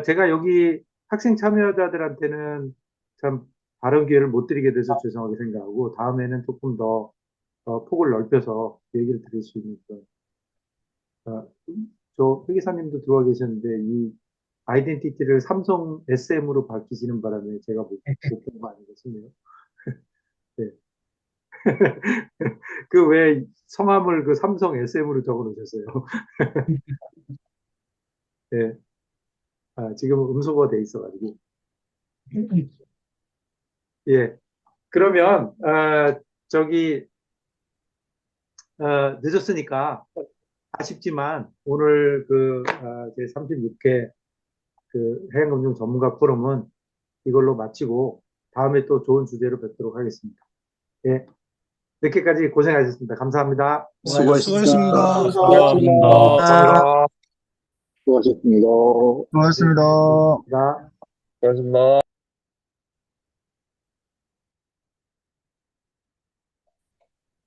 제가 여기 학생 참여자들한테는 참 발언 기회를 못 드리게 돼서 죄송하게 생각하고 다음에는 조금 더 폭을 넓혀서 얘기를 드릴 수 있는 저 회계사님도 들어와 계셨는데 이 아이덴티티를 삼성 SM으로 바뀌시는 바람에 제가 못 본 거 아닌가 싶네요. 네. 그 왜 성함을 그 삼성 SM으로 적어 놓으셨어요? 네. 지금 음소거가 돼 있어가지고. 예. 그러면, 저기, 늦었으니까 아쉽지만 오늘 제 36회 그 해양금융 전문가 포럼은 이걸로 마치고 다음에 또 좋은 주제로 뵙도록 하겠습니다. 예. 늦게까지 고생하셨습니다. 감사합니다. 수고하셨습니다. 수고하셨습니다. 감사합니다. 수고하셨습니다. 고맙습니다. 감사합니다. 수고하셨습니다.